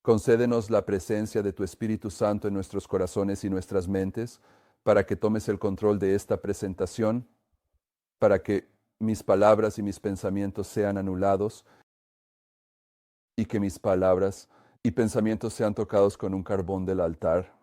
Concédenos la presencia de tu Espíritu Santo en nuestros corazones y nuestras mentes, para que tomes el control de esta presentación, para que mis palabras y mis pensamientos sean anulados y que mis palabras y pensamientos sean tocados con un carbón del altar.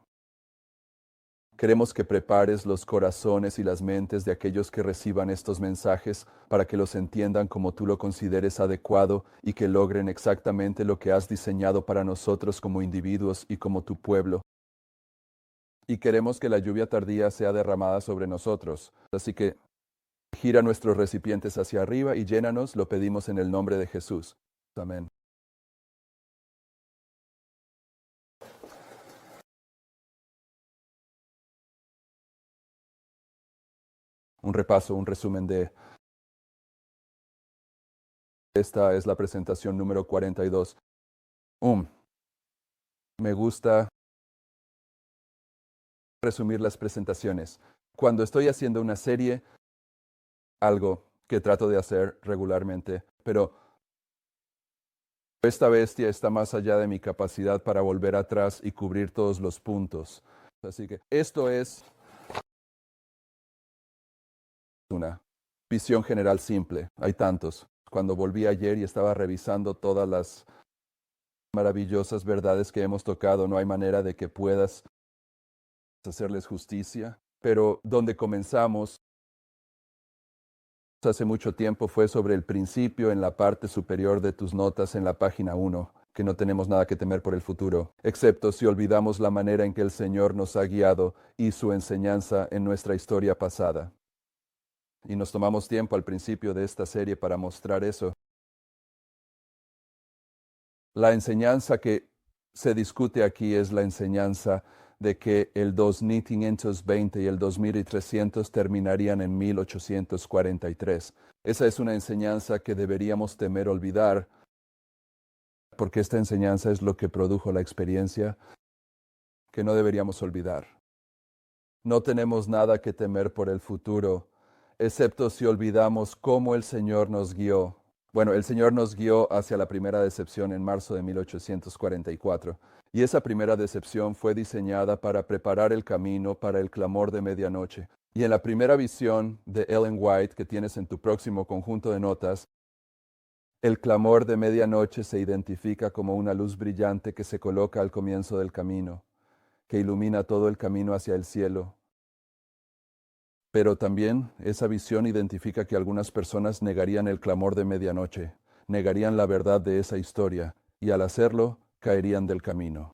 Queremos que prepares los corazones y las mentes de aquellos que reciban estos mensajes para que los entiendan como tú lo consideres adecuado y que logren exactamente lo que has diseñado para nosotros como individuos y como tu pueblo. Y queremos que la lluvia tardía sea derramada sobre nosotros. Así que gira nuestros recipientes hacia arriba y llénanos, lo pedimos en el nombre de Jesús. Amén. Un repaso, un resumen de... Esta es la presentación número 42. Me gusta resumir las presentaciones. Cuando estoy haciendo una serie, algo que trato de hacer regularmente, pero esta bestia está más allá de mi capacidad para volver atrás y cubrir todos los puntos. Así que esto es una visión general simple. Hay tantos. Cuando volví ayer y estaba revisando todas las maravillosas verdades que hemos tocado, no hay manera de que puedas hacerles justicia. Pero donde comenzamos hace mucho tiempo fue sobre el principio en la parte superior de tus notas en la página 1, que no tenemos nada que temer por el futuro, excepto si olvidamos la manera en que el Señor nos ha guiado y su enseñanza en nuestra historia pasada. Y nos tomamos tiempo al principio de esta serie para mostrar eso. La enseñanza que se discute aquí es la enseñanza de que el 2520 y el 2300 terminarían en 1843. Esa es una enseñanza que deberíamos temer olvidar, porque esta enseñanza es lo que produjo la experiencia que no deberíamos olvidar. No tenemos nada que temer por el futuro, excepto si olvidamos cómo el Señor nos guió. Bueno, el Señor nos guió hacia la primera decepción en marzo de 1844. Y esa primera decepción fue diseñada para preparar el camino para el clamor de medianoche. Y en la primera visión de Ellen White que tienes en tu próximo conjunto de notas, el clamor de medianoche se identifica como una luz brillante que se coloca al comienzo del camino, que ilumina todo el camino hacia el cielo. Pero también esa visión identifica que algunas personas negarían el clamor de medianoche, negarían la verdad de esa historia, y al hacerlo, caerían del camino.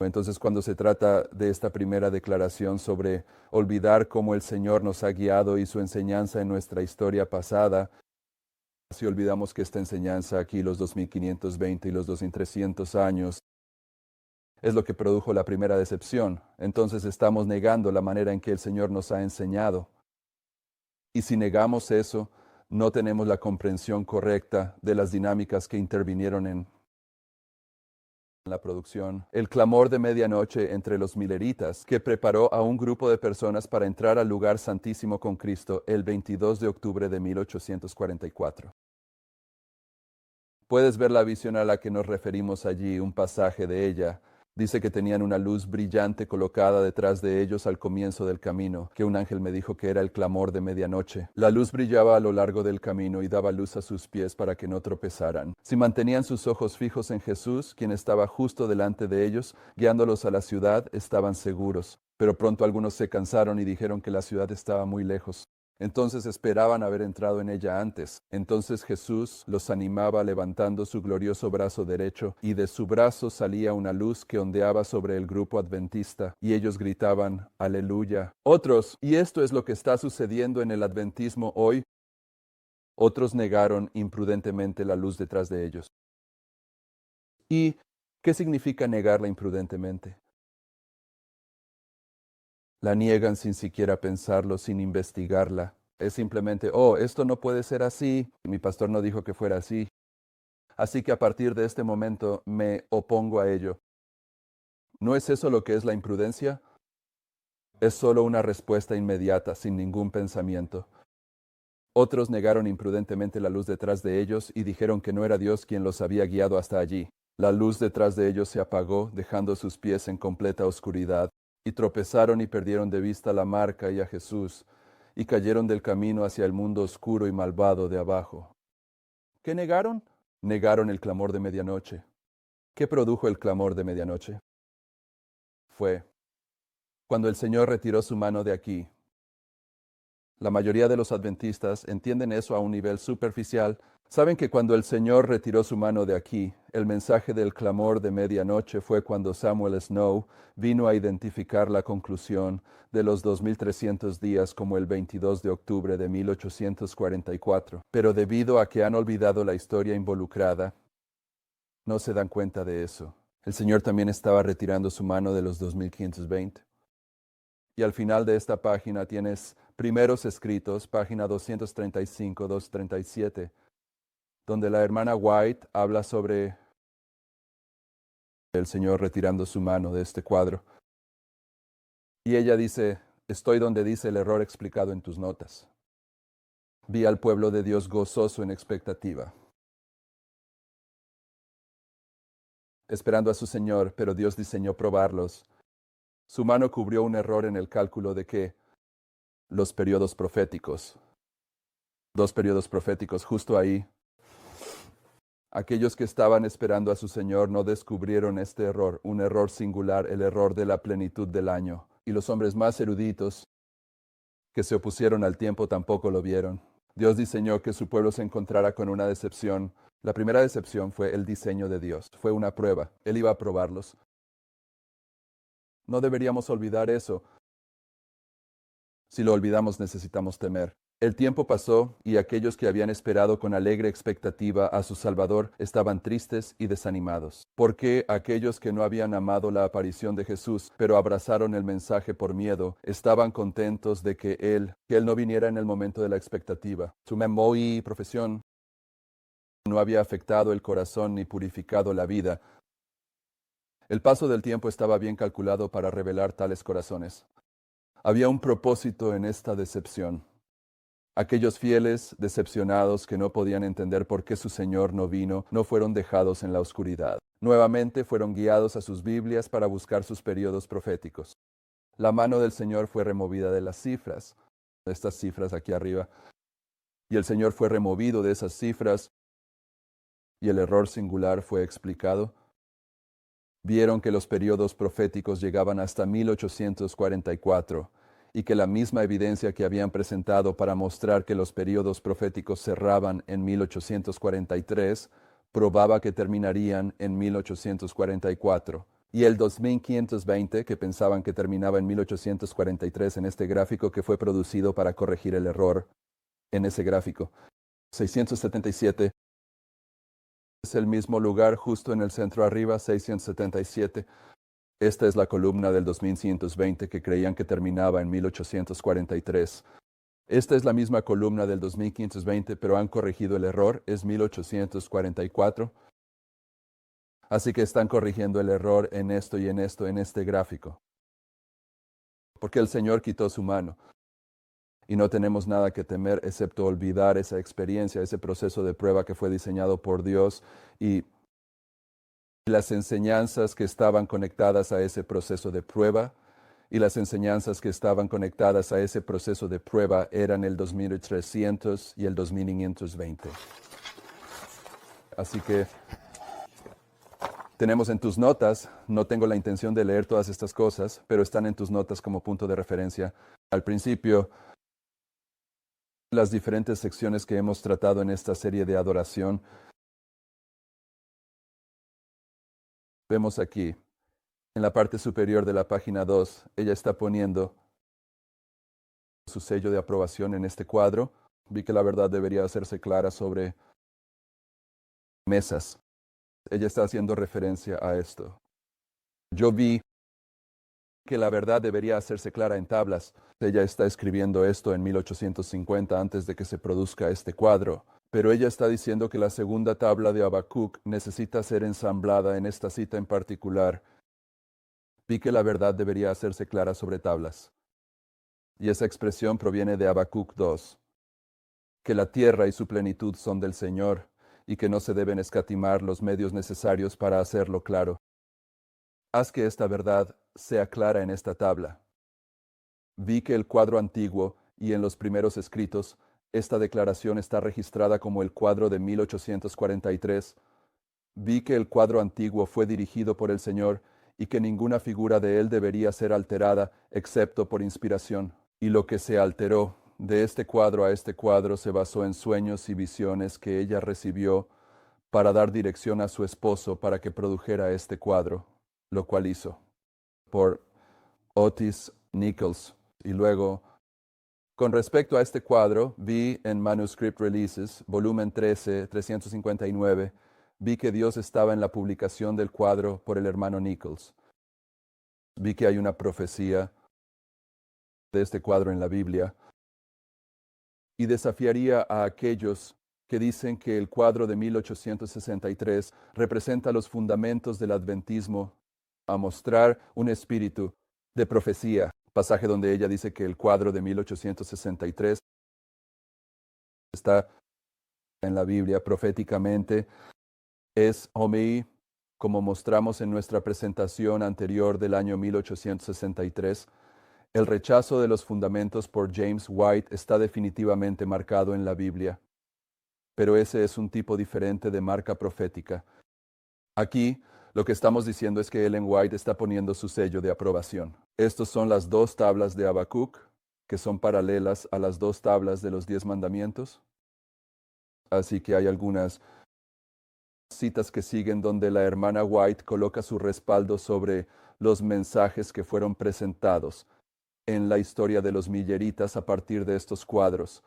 Entonces, cuando se trata de esta primera declaración sobre olvidar cómo el Señor nos ha guiado y su enseñanza en nuestra historia pasada, si olvidamos que esta enseñanza aquí, los 2520 y los 2300 años, es lo que produjo la primera decepción, entonces estamos negando la manera en que el Señor nos ha enseñado. Y si negamos eso, no tenemos la comprensión correcta de las dinámicas que intervinieron en la producción. El clamor de medianoche entre los mileritas, que preparó a un grupo de personas para entrar al lugar santísimo con Cristo el 22 de octubre de 1844. Puedes ver la visión a la que nos referimos allí, un pasaje de ella. Dice que tenían una luz brillante colocada detrás de ellos al comienzo del camino, que un ángel me dijo que era el clamor de medianoche. La luz brillaba a lo largo del camino y daba luz a sus pies para que no tropezaran. Si mantenían sus ojos fijos en Jesús, quien estaba justo delante de ellos, guiándolos a la ciudad, estaban seguros. Pero pronto algunos se cansaron y dijeron que la ciudad estaba muy lejos. Entonces esperaban haber entrado en ella antes. Entonces Jesús los animaba levantando su glorioso brazo derecho, y de su brazo salía una luz que ondeaba sobre el grupo adventista, y ellos gritaban, ¡Aleluya! Otros, y esto es lo que está sucediendo en el adventismo hoy, otros negaron imprudentemente la luz detrás de ellos. ¿Y qué significa negarla imprudentemente? La niegan sin siquiera pensarlo, sin investigarla. Es simplemente, esto no puede ser así. Mi pastor no dijo que fuera así. Así que a partir de este momento me opongo a ello. ¿No es eso lo que es la imprudencia? Es solo una respuesta inmediata, sin ningún pensamiento. Otros negaron imprudentemente la luz detrás de ellos y dijeron que no era Dios quien los había guiado hasta allí. La luz detrás de ellos se apagó, dejando sus pies en completa oscuridad, y tropezaron y perdieron de vista la marca y a Jesús, y cayeron del camino hacia el mundo oscuro y malvado de abajo. ¿Qué negaron? Negaron el clamor de medianoche. ¿Qué produjo el clamor de medianoche? Fue cuando el Señor retiró su mano de aquí. La mayoría de los adventistas entienden eso a un nivel superficial. Saben que cuando el Señor retiró su mano de aquí, el mensaje del clamor de medianoche fue cuando Samuel Snow vino a identificar la conclusión de los 2300 días como el 22 de octubre de 1844. Pero debido a que han olvidado la historia involucrada, no se dan cuenta de eso. El Señor también estaba retirando su mano de los 2520. Y al final de esta página tienes Primeros Escritos, página 235-237, donde la hermana White habla sobre el Señor retirando su mano de este cuadro. Y ella dice, estoy donde dice el error explicado en tus notas. Vi al pueblo de Dios gozoso en expectativa, esperando a su Señor, pero Dios diseñó probarlos. Su mano cubrió un error en el cálculo de que los periodos proféticos, 2 periodos proféticos justo ahí. Aquellos que estaban esperando a su Señor no descubrieron este error, un error singular, el error de la plenitud del año. Y los hombres más eruditos que se opusieron al tiempo tampoco lo vieron. Dios diseñó que su pueblo se encontrara con una decepción. La primera decepción fue el diseño de Dios, fue una prueba. Él iba a probarlos. No deberíamos olvidar eso. Si lo olvidamos, necesitamos temer. El tiempo pasó y aquellos que habían esperado con alegre expectativa a su Salvador estaban tristes y desanimados. Porque aquellos que no habían amado la aparición de Jesús, pero abrazaron el mensaje por miedo, estaban contentos de que Él no viniera en el momento de la expectativa. Su memoria y profesión no había afectado el corazón ni purificado la vida. El paso del tiempo estaba bien calculado para revelar tales corazones. Había un propósito en esta decepción. Aquellos fieles, decepcionados, que no podían entender por qué su Señor no vino, no fueron dejados en la oscuridad. Nuevamente fueron guiados a sus Biblias para buscar sus periodos proféticos. La mano del Señor fue removida de las cifras, estas cifras aquí arriba, y el Señor fue removido de esas cifras, y el error singular fue explicado. Vieron que los periodos proféticos llegaban hasta 1844, y que la misma evidencia que habían presentado para mostrar que los periodos proféticos cerraban en 1843, probaba que terminarían en 1844. Y el 2520, que pensaban que terminaba en 1843 en este gráfico que fue producido para corregir el error en ese gráfico. 677 es el mismo lugar justo en el centro arriba, 677. Esta es la columna del 2120 que creían que terminaba en 1843. Esta es la misma columna del 2520, pero han corregido el error, es 1844. Así que están corrigiendo el error en esto y en esto, en este gráfico. Porque el Señor quitó su mano. Y no tenemos nada que temer excepto olvidar esa experiencia, ese proceso de prueba que fue diseñado por Dios y las enseñanzas que estaban conectadas a ese proceso de prueba, y las enseñanzas que estaban conectadas a ese proceso de prueba eran el 2300 y el 2520. Así que tenemos en tus notas, no tengo la intención de leer todas estas cosas, pero están en tus notas como punto de referencia. Al principio, las diferentes secciones que hemos tratado en esta serie de adoración, vemos aquí, en la parte superior de la página 2, ella está poniendo su sello de aprobación en este cuadro. Vi que la verdad debería hacerse clara sobre mesas. Ella está haciendo referencia a esto. Yo vi que la verdad debería hacerse clara en tablas. Ella está escribiendo esto en 1850 antes de que se produzca este cuadro. Pero ella está diciendo que la segunda tabla de Habacuc necesita ser ensamblada en esta cita en particular. Vi que la verdad debería hacerse clara sobre tablas. Y esa expresión proviene de Habacuc 2, que la tierra y su plenitud son del Señor, y que no se deben escatimar los medios necesarios para hacerlo claro. Haz que esta verdad sea clara en esta tabla. Vi que el cuadro antiguo y en los primeros escritos, esta declaración está registrada como el cuadro de 1843. Vi que el cuadro antiguo fue dirigido por el Señor y que ninguna figura de él debería ser alterada excepto por inspiración. Y lo que se alteró de este cuadro a este cuadro se basó en sueños y visiones que ella recibió para dar dirección a su esposo para que produjera este cuadro, lo cual hizo por Otis Nichols. Y luego, con respecto a este cuadro, vi en Manuscript Releases, volumen 13, 359, vi que Dios estaba en la publicación del cuadro por el hermano Nichols. Vi que hay una profecía de este cuadro en la Biblia y desafiaría a aquellos que dicen que el cuadro de 1863 representa los fundamentos del adventismo a mostrar un espíritu de profecía, pasaje donde ella dice que el cuadro de 1863 está en la Biblia proféticamente, es Homei, como mostramos en nuestra presentación anterior del año 1863. El rechazo de los fundamentos por James White está definitivamente marcado en la Biblia, pero ese es un tipo diferente de marca profética. Aquí, lo que estamos diciendo es que Ellen White está poniendo su sello de aprobación. Estas son las dos tablas de Habacuc, que son paralelas a las dos tablas de los 10 mandamientos. Así que hay algunas citas que siguen donde la hermana White coloca su respaldo sobre los mensajes que fueron presentados en la historia de los milleritas a partir de estos cuadros.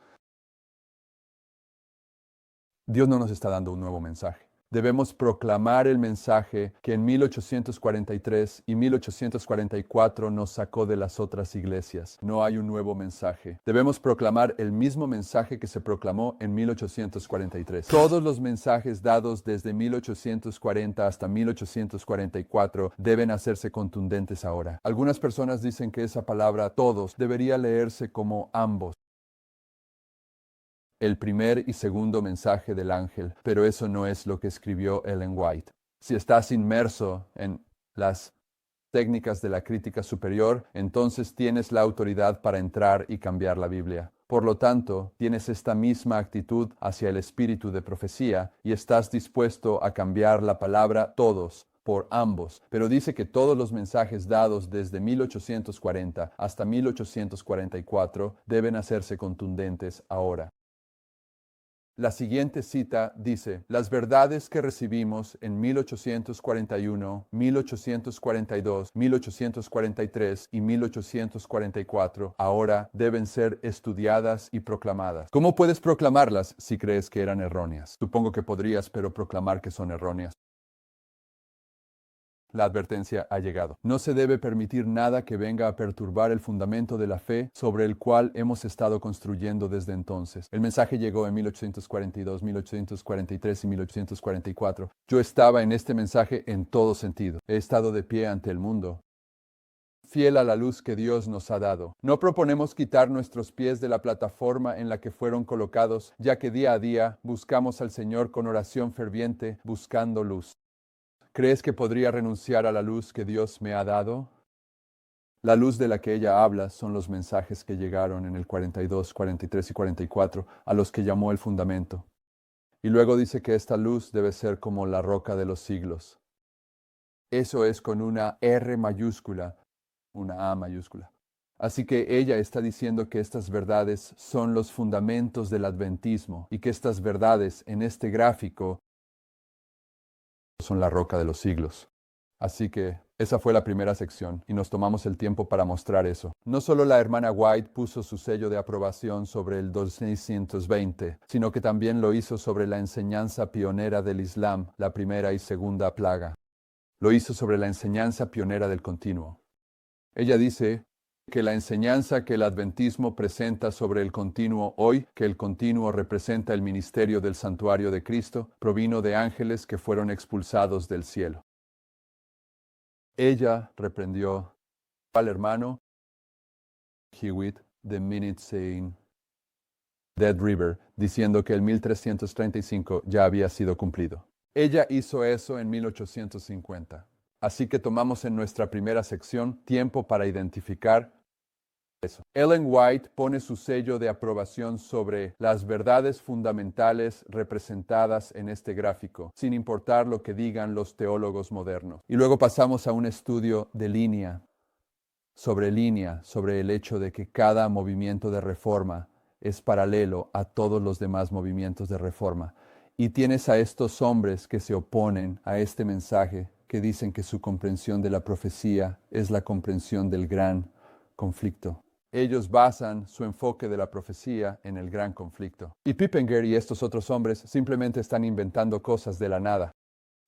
Dios no nos está dando un nuevo mensaje. Debemos proclamar el mensaje que en 1843 y 1844 nos sacó de las otras iglesias. No hay un nuevo mensaje. Debemos proclamar el mismo mensaje que se proclamó en 1843. Todos los mensajes dados desde 1840 hasta 1844 deben hacerse contundentes ahora. Algunas personas dicen que esa palabra todos debería leerse como ambos, el primer y segundo mensaje del ángel, pero eso no es lo que escribió Ellen White. Si estás inmerso en las técnicas de la crítica superior, entonces tienes la autoridad para entrar y cambiar la Biblia. Por lo tanto, tienes esta misma actitud hacia el espíritu de profecía y estás dispuesto a cambiar la palabra todos por ambos, pero dice que todos los mensajes dados desde 1840 hasta 1844 deben hacerse contundentes ahora. La siguiente cita dice, las verdades que recibimos en 1841, 1842, 1843 y 1844 ahora deben ser estudiadas y proclamadas. ¿Cómo puedes proclamarlas si crees que eran erróneas? Supongo que podrías, pero proclamar que son erróneas. La advertencia ha llegado. No se debe permitir nada que venga a perturbar el fundamento de la fe sobre el cual hemos estado construyendo desde entonces. El mensaje llegó en 1842, 1843 y 1844. Yo estaba en este mensaje en todo sentido. He estado de pie ante el mundo, fiel a la luz que Dios nos ha dado. No proponemos quitar nuestros pies de la plataforma en la que fueron colocados, ya que día a día buscamos al Señor con oración ferviente, buscando luz. ¿Crees que podría renunciar a la luz que Dios me ha dado? La luz de la que ella habla son los mensajes que llegaron en el 42, 43 y 44, a los que llamó el fundamento. Y luego dice que esta luz debe ser como la roca de los siglos. Eso es con una R mayúscula, una A mayúscula. Así que ella está diciendo que estas verdades son los fundamentos del adventismo y que estas verdades en este gráfico son la roca de los siglos. Así que esa fue la primera sección y nos tomamos el tiempo para mostrar eso. No solo la hermana White puso su sello de aprobación sobre el 2620, sino que también lo hizo sobre la enseñanza pionera del Islam, la primera y segunda plaga. Lo hizo sobre la enseñanza pionera del continuo. Ella dice que la enseñanza que el adventismo presenta sobre el continuo hoy, que el continuo representa el ministerio del santuario de Cristo, provino de ángeles que fueron expulsados del cielo. Ella reprendió al hermano Hewitt de Minute Saying, Dead River, diciendo que el 1335 ya había sido cumplido. Ella hizo eso en 1850. Así que tomamos en nuestra primera sección tiempo para identificar eso. Ellen White pone su sello de aprobación sobre las verdades fundamentales representadas en este gráfico, sin importar lo que digan los teólogos modernos. Y luego pasamos a un estudio de línea, sobre el hecho de que cada movimiento de reforma es paralelo a todos los demás movimientos de reforma. Y tienes a estos hombres que se oponen a este mensaje, que dicen que su comprensión de la profecía es la comprensión del gran conflicto. Ellos basan su enfoque de la profecía en el gran conflicto. Y Pippenger y estos otros hombres simplemente están inventando cosas de la nada.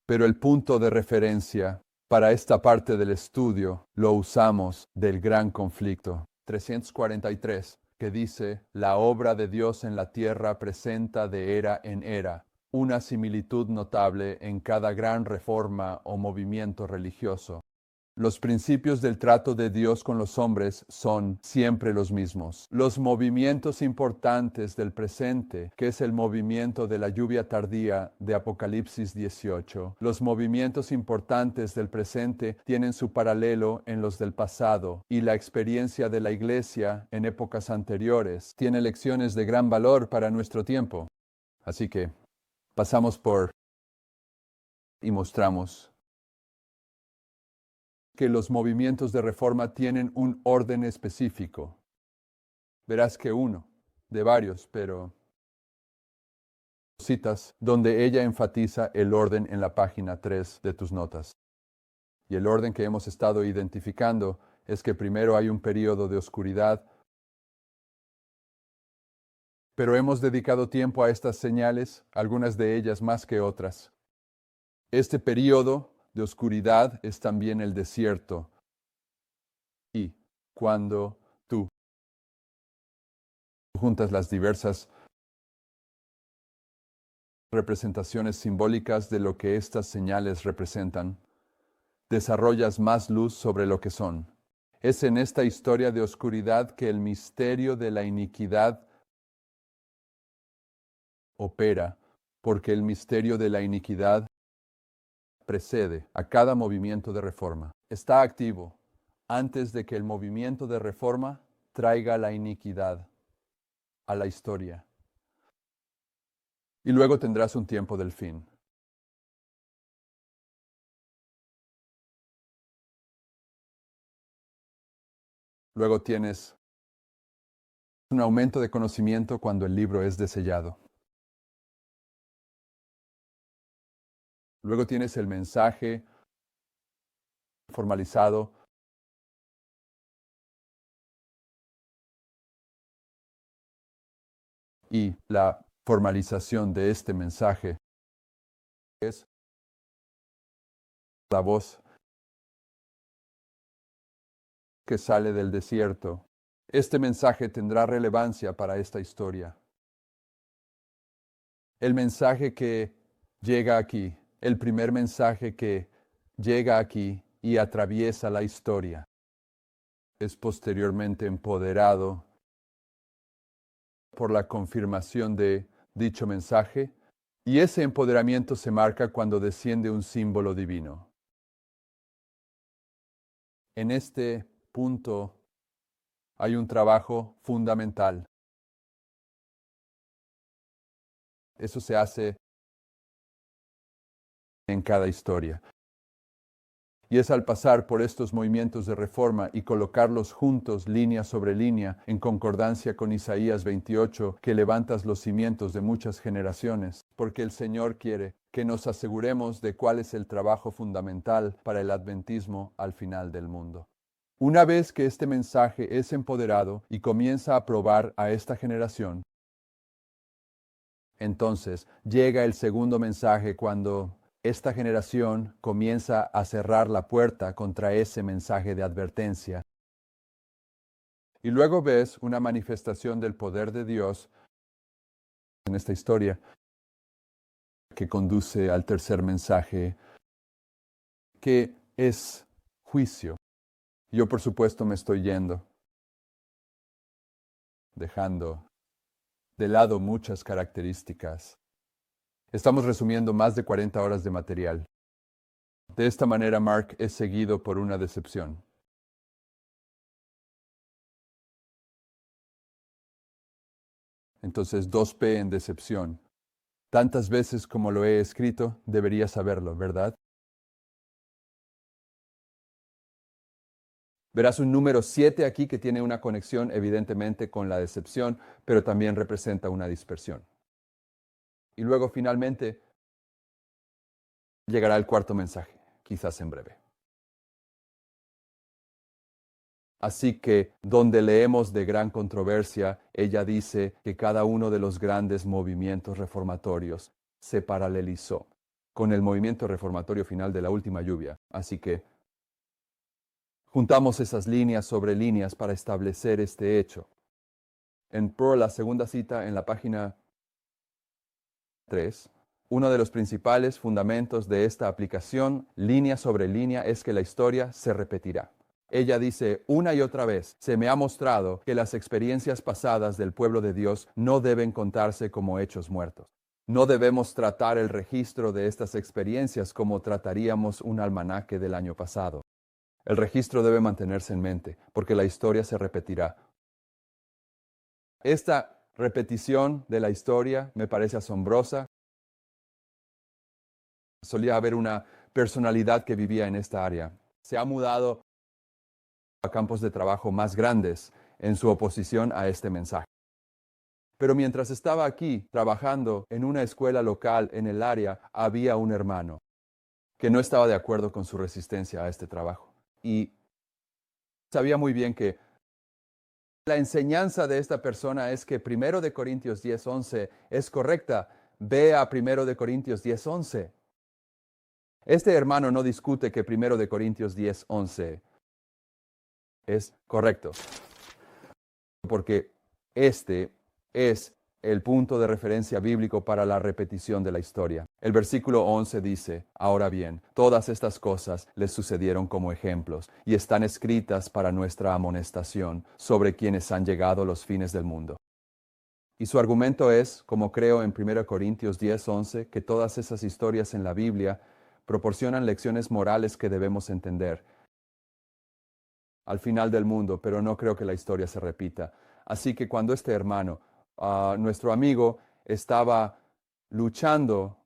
Pero el punto de referencia para esta parte del estudio lo usamos del gran conflicto. 343, que dice, la obra de Dios en la tierra presenta de era en era una similitud notable en cada gran reforma o movimiento religioso. Los principios del trato de Dios con los hombres son siempre los mismos. Los movimientos importantes del presente, que es el movimiento de la lluvia tardía de Apocalipsis 18, los movimientos importantes del presente tienen su paralelo en los del pasado, y la experiencia de la Iglesia en épocas anteriores tiene lecciones de gran valor para nuestro tiempo. Así que pasamos por y mostramos que los movimientos de reforma tienen un orden específico. Verás que uno, de varios, pero citas donde ella enfatiza el orden en la página 3 de tus notas. Y el orden que hemos estado identificando es que primero hay un periodo de oscuridad, pero hemos dedicado tiempo a estas señales, algunas de ellas más que otras. Este periodo de oscuridad es también el desierto. Y cuando tú juntas las diversas representaciones simbólicas de lo que estas señales representan, desarrollas más luz sobre lo que son. Es en esta historia de oscuridad que el misterio de la iniquidad opera, porque el misterio de la iniquidad precede a cada movimiento de reforma. Está activo antes de que el movimiento de reforma traiga la iniquidad a la historia. Y luego tendrás un tiempo del fin. Luego tienes un aumento de conocimiento cuando el libro es desellado. Luego tienes el mensaje formalizado y la formalización de este mensaje es la voz que sale del desierto. Este mensaje tendrá relevancia para esta historia. El mensaje que llega aquí, el primer mensaje que llega aquí y atraviesa la historia, es posteriormente empoderado por la confirmación de dicho mensaje, y ese empoderamiento se marca cuando desciende un símbolo divino. En este punto hay un trabajo fundamental. Eso se hace en cada historia. Y es al pasar por estos movimientos de reforma y colocarlos juntos, línea sobre línea, en concordancia con Isaías 28, que levantas los cimientos de muchas generaciones, porque el Señor quiere que nos aseguremos de cuál es el trabajo fundamental para el adventismo al final del mundo. Una vez que este mensaje es empoderado y comienza a probar a esta generación, entonces llega el segundo mensaje cuando esta generación comienza a cerrar la puerta contra ese mensaje de advertencia. Y luego ves una manifestación del poder de Dios en esta historia que conduce al tercer mensaje, que es juicio. Yo, por supuesto, me estoy yendo, dejando de lado muchas características. Estamos resumiendo más de 40 horas de material. De esta manera, Mark es seguido por una decepción. Entonces, 2P en decepción. Tantas veces como lo he escrito, debería saberlo, ¿verdad? Verás un número 7 aquí que tiene una conexión evidentemente con la decepción, pero también representa una dispersión. Y luego finalmente llegará el cuarto mensaje, quizás en breve. Así que, donde leemos de gran controversia, ella dice que cada uno de los grandes movimientos reformatorios se paralelizó con el movimiento reformatorio final de la última lluvia. Así que juntamos esas líneas sobre líneas para establecer este hecho. En Pearl, la segunda cita en la página 3, uno de los principales fundamentos de esta aplicación, línea sobre línea, es que la historia se repetirá. Ella dice una y otra vez, se me ha mostrado que las experiencias pasadas del pueblo de Dios no deben contarse como hechos muertos. No debemos tratar el registro de estas experiencias como trataríamos un almanaque del año pasado. El registro debe mantenerse en mente, porque la historia se repetirá. Esta repetición de la historia me parece asombrosa. Solía haber una personalidad que vivía en esta área. Se ha mudado a campos de trabajo más grandes en su oposición a este mensaje. Pero mientras estaba aquí trabajando en una escuela local en el área, había un hermano que no estaba de acuerdo con su resistencia a este trabajo. Y sabía muy bien que la enseñanza de esta persona es que 1 de Corintios 10:11 es correcta. Ve a 1 de Corintios 10:11. Este hermano no discute que 1 de Corintios 10:11 es correcto, porque este es el punto de referencia bíblico para la repetición de la historia. El versículo 11 dice, ahora bien, todas estas cosas les sucedieron como ejemplos y están escritas para nuestra amonestación sobre quienes han llegado los fines del mundo. Y su argumento es, como creo en 1 Corintios 10:11, que todas esas historias en la Biblia proporcionan lecciones morales que debemos entender al final del mundo, pero no creo que la historia se repita. Así que cuando este hermano, nuestro amigo, estaba luchando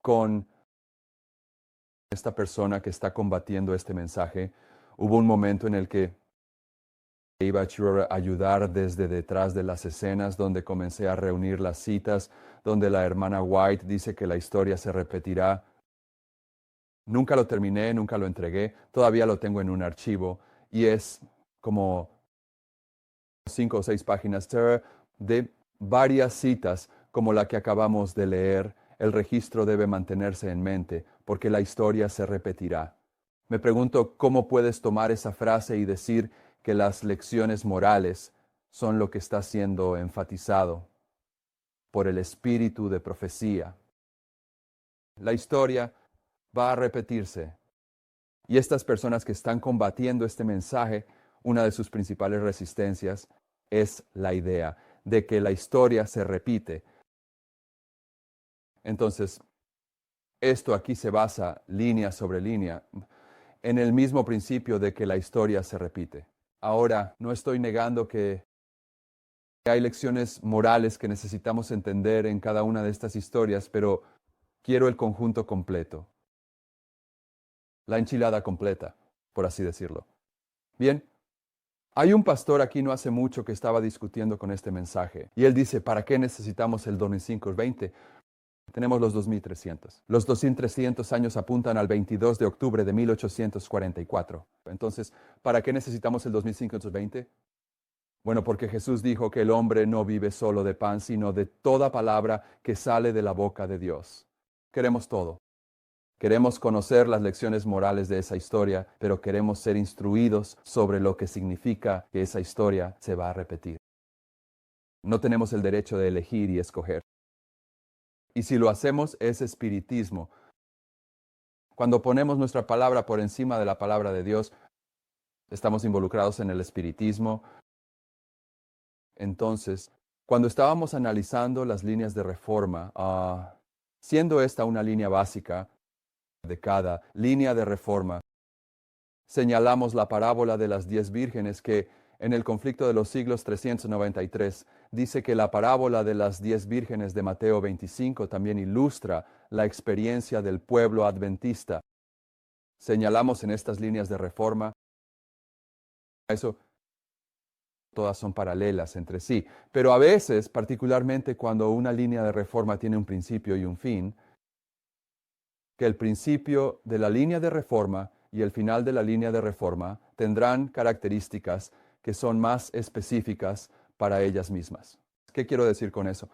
con esta persona que está combatiendo este mensaje, hubo un momento en el que iba a ayudar desde detrás de las escenas, donde comencé a reunir las citas, donde la hermana White dice que la historia se repetirá. Nunca lo terminé, nunca lo entregué, todavía lo tengo en un archivo y es como 5 o 6 páginas de varias citas como la que acabamos de leer. El registro debe mantenerse en mente porque la historia se repetirá. Me pregunto cómo puedes tomar esa frase y decir que las lecciones morales son lo que está siendo enfatizado por el espíritu de profecía. La historia va a repetirse. Y estas personas que están combatiendo este mensaje, una de sus principales resistencias es la idea de que la historia se repite. Entonces, esto aquí se basa línea sobre línea en el mismo principio de que la historia se repite. Ahora, no estoy negando que hay lecciones morales que necesitamos entender en cada una de estas historias, pero quiero el conjunto completo. La enchilada completa, por así decirlo. Bien, hay un pastor aquí no hace mucho que estaba discutiendo con este mensaje, y él dice, ¿para qué necesitamos el 2520? Tenemos los 2300. Los 2300 años apuntan al 22 de octubre de 1844. Entonces, ¿para qué necesitamos el 2520? Bueno, porque Jesús dijo que el hombre no vive solo de pan, sino de toda palabra que sale de la boca de Dios. Queremos todo. Queremos conocer las lecciones morales de esa historia, pero queremos ser instruidos sobre lo que significa que esa historia se va a repetir. No tenemos el derecho de elegir y escoger. Y si lo hacemos es espiritismo. Cuando ponemos nuestra palabra por encima de la palabra de Dios, estamos involucrados en el espiritismo. Entonces, Cuando estábamos analizando las líneas de reforma, siendo esta una línea básica de cada línea de reforma, señalamos la parábola de las 10 vírgenes que en el conflicto de los siglos 393 dice que la parábola de las 10 vírgenes de Mateo 25 también ilustra la experiencia del pueblo adventista. Señalamos en estas líneas de reforma, eso todas son paralelas entre sí, pero a veces, particularmente cuando una línea de reforma tiene un principio y un fin, que el principio de la línea de reforma y el final de la línea de reforma tendrán características que son más específicas para ellas mismas. ¿Qué quiero decir con eso?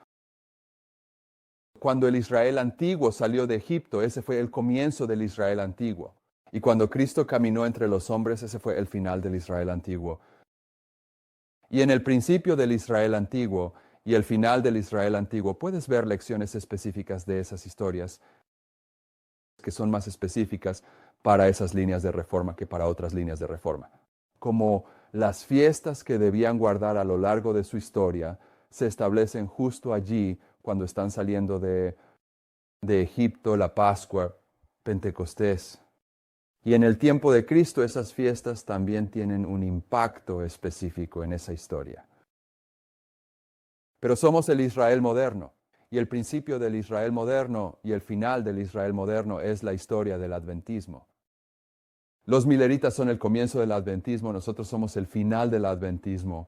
Cuando el Israel antiguo salió de Egipto, ese fue el comienzo del Israel antiguo. Y cuando Cristo caminó entre los hombres, ese fue el final del Israel antiguo. Y en el principio del Israel antiguo y el final del Israel antiguo, puedes ver lecciones específicas de esas historias que son más específicas para esas líneas de reforma que para otras líneas de reforma. Como las fiestas que debían guardar a lo largo de su historia se establecen justo allí cuando están saliendo de Egipto, la Pascua, Pentecostés. Y en el tiempo de Cristo esas fiestas también tienen un impacto específico en esa historia. Pero somos el Israel moderno, y el principio del Israel moderno y el final del Israel moderno es la historia del adventismo. Los mileritas son el comienzo del adventismo, nosotros somos el final del adventismo.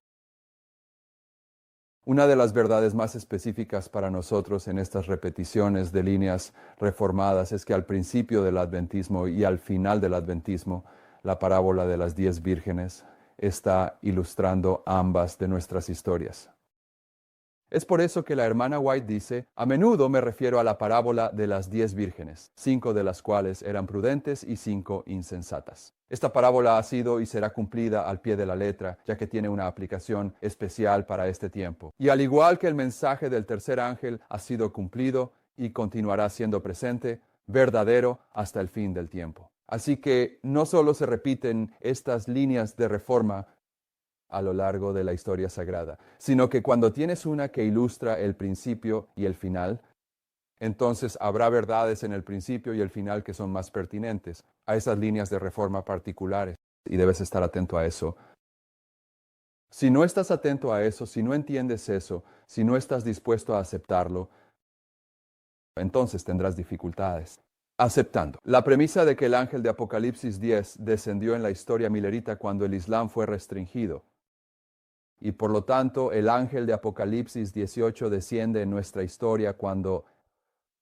Una de las verdades más específicas para nosotros en estas repeticiones de líneas reformadas es que al principio del adventismo y al final del adventismo, la parábola de las 10 vírgenes está ilustrando ambas de nuestras historias. Es por eso que la hermana White dice, a menudo me refiero a la parábola de las 10 vírgenes, 5 de las cuales eran prudentes y 5 insensatas. Esta parábola ha sido y será cumplida al pie de la letra, ya que tiene una aplicación especial para este tiempo. Y al igual que el mensaje del tercer ángel ha sido cumplido y continuará siendo presente, verdadero hasta el fin del tiempo. Así que no solo se repiten estas líneas de reforma a lo largo de la historia sagrada, sino que cuando tienes una que ilustra el principio y el final, entonces habrá verdades en el principio y el final que son más pertinentes a esas líneas de reforma particulares, y debes estar atento a eso. Si no estás atento a eso, si no entiendes eso, si no estás dispuesto a aceptarlo, entonces tendrás dificultades. Aceptando la premisa de que el ángel de Apocalipsis 10 descendió en la historia milerita cuando el Islam fue restringido, y por lo tanto el ángel de Apocalipsis 18 desciende en nuestra historia cuando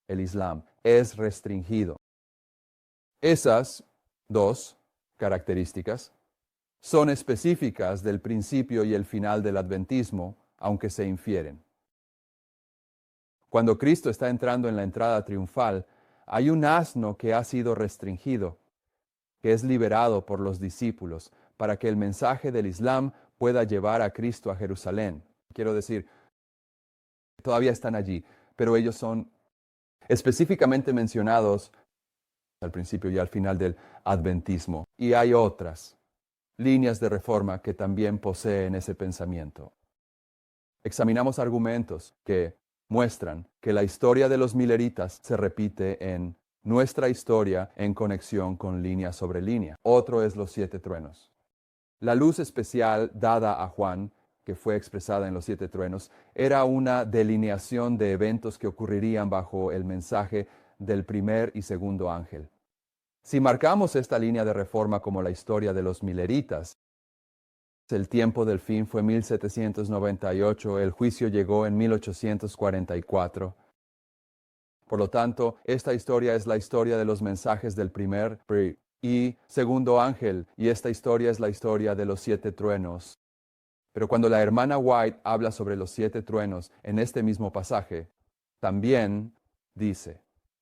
el Islam es restringido. Esas dos características son específicas del principio y el final del adventismo, aunque se infieren. Cuando Cristo está entrando en la entrada triunfal, hay un asno que ha sido restringido, que es liberado por los discípulos para que el mensaje del Islam pueda llevar a Cristo a Jerusalén. Quiero decir, todavía están allí, pero ellos son específicamente mencionados al principio y al final del adventismo. Y hay otras líneas de reforma que también poseen ese pensamiento. Examinamos argumentos que muestran que la historia de los mileritas se repite en nuestra historia en conexión con línea sobre línea. Otro es los 7 truenos. La luz especial dada a Juan, que fue expresada en los 7 truenos, era una delineación de eventos que ocurrirían bajo el mensaje del primer y segundo ángel. Si marcamos esta línea de reforma como la historia de los mileritas, el tiempo del fin fue 1798, el juicio llegó en 1844. Por lo tanto, esta historia es la historia de los mensajes del primer y segundo ángel, y esta historia es la historia de los 7 truenos. Pero cuando la hermana White habla sobre los 7 truenos en este mismo pasaje, también dice,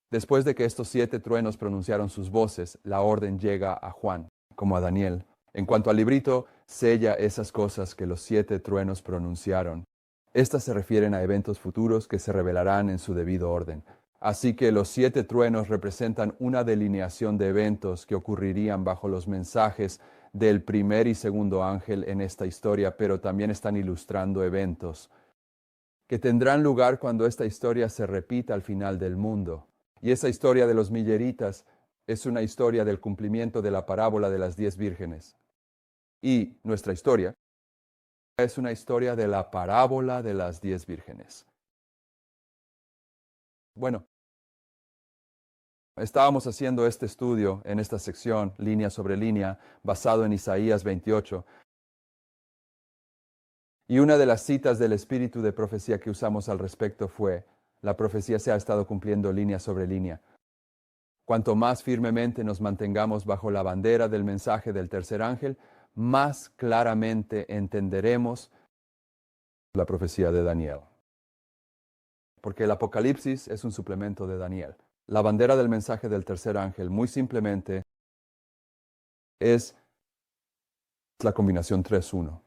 después de que estos 7 truenos pronunciaron sus voces, la orden llega a Juan, como a Daniel. En cuanto al librito, sella esas cosas que los 7 truenos pronunciaron. Estas se refieren a eventos futuros que se revelarán en su debido orden. Así que los 7 truenos representan una delineación de eventos que ocurrirían bajo los mensajes del primer y segundo ángel en esta historia, pero también están ilustrando eventos que tendrán lugar cuando esta historia se repita al final del mundo. Y esa historia de los milleritas es una historia del cumplimiento de la parábola de las 10 vírgenes. Y nuestra historia es una historia de la parábola de las 10 vírgenes. Bueno, estábamos haciendo este estudio en esta sección, línea sobre línea, basado en Isaías 28. Y una de las citas del espíritu de profecía que usamos al respecto fue: la profecía se ha estado cumpliendo línea sobre línea. Cuanto más firmemente nos mantengamos bajo la bandera del mensaje del tercer ángel, más claramente entenderemos la profecía de Daniel. Porque el Apocalipsis es un suplemento de Daniel. La bandera del mensaje del tercer ángel, muy simplemente, es la combinación 3-1.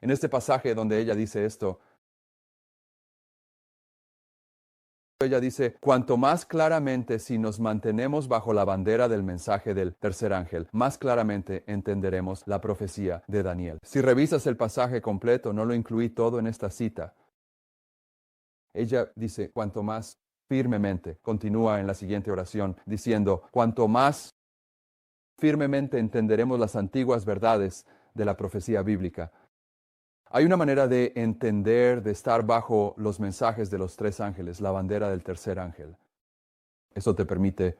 En este pasaje donde ella dice esto, ella dice: cuanto más claramente, si nos mantenemos bajo la bandera del mensaje del tercer ángel, más claramente entenderemos la profecía de Daniel. Si revisas el pasaje completo, no lo incluí todo en esta cita. Ella dice: cuanto más firmemente, continúa en la siguiente oración diciendo: cuanto más firmemente entenderemos las antiguas verdades de la profecía bíblica. Hay una manera de entender, de estar bajo los mensajes de los tres ángeles, la bandera del tercer ángel. Eso te permite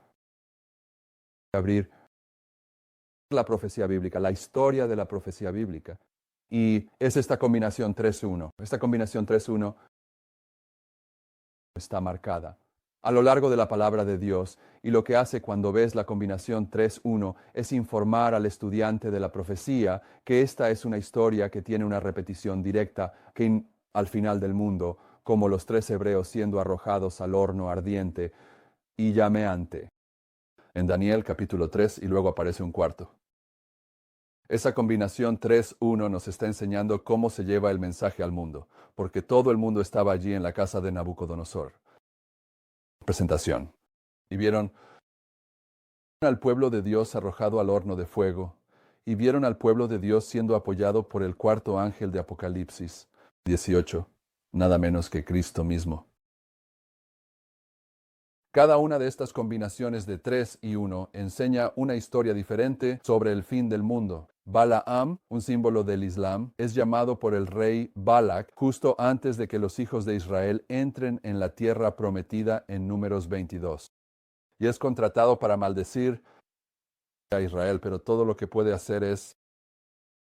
abrir la profecía bíblica, la historia de la profecía bíblica. Y es esta combinación 3-1. Esta combinación 3-1 está marcada a lo largo de la palabra de Dios, y lo que hace cuando ves la combinación 3-1 es informar al estudiante de la profecía que esta es una historia que tiene una repetición directa, que al final del mundo, como los 3 hebreos siendo arrojados al horno ardiente y llameante, en Daniel capítulo 3, y luego aparece un cuarto. Esa combinación 3-1 nos está enseñando cómo se lleva el mensaje al mundo, porque todo el mundo estaba allí en la casa de Nabucodonosor. Presentación. Y vieron al pueblo de Dios arrojado al horno de fuego, y vieron al pueblo de Dios siendo apoyado por el cuarto ángel de Apocalipsis 18, nada menos que Cristo mismo. Cada una de estas combinaciones de 3 y 1 enseña una historia diferente sobre el fin del mundo. Balaam, un símbolo del Islam, es llamado por el rey Balak justo antes de que los hijos de Israel entren en la tierra prometida en Números 22. Y es contratado para maldecir a Israel, pero todo lo que puede hacer es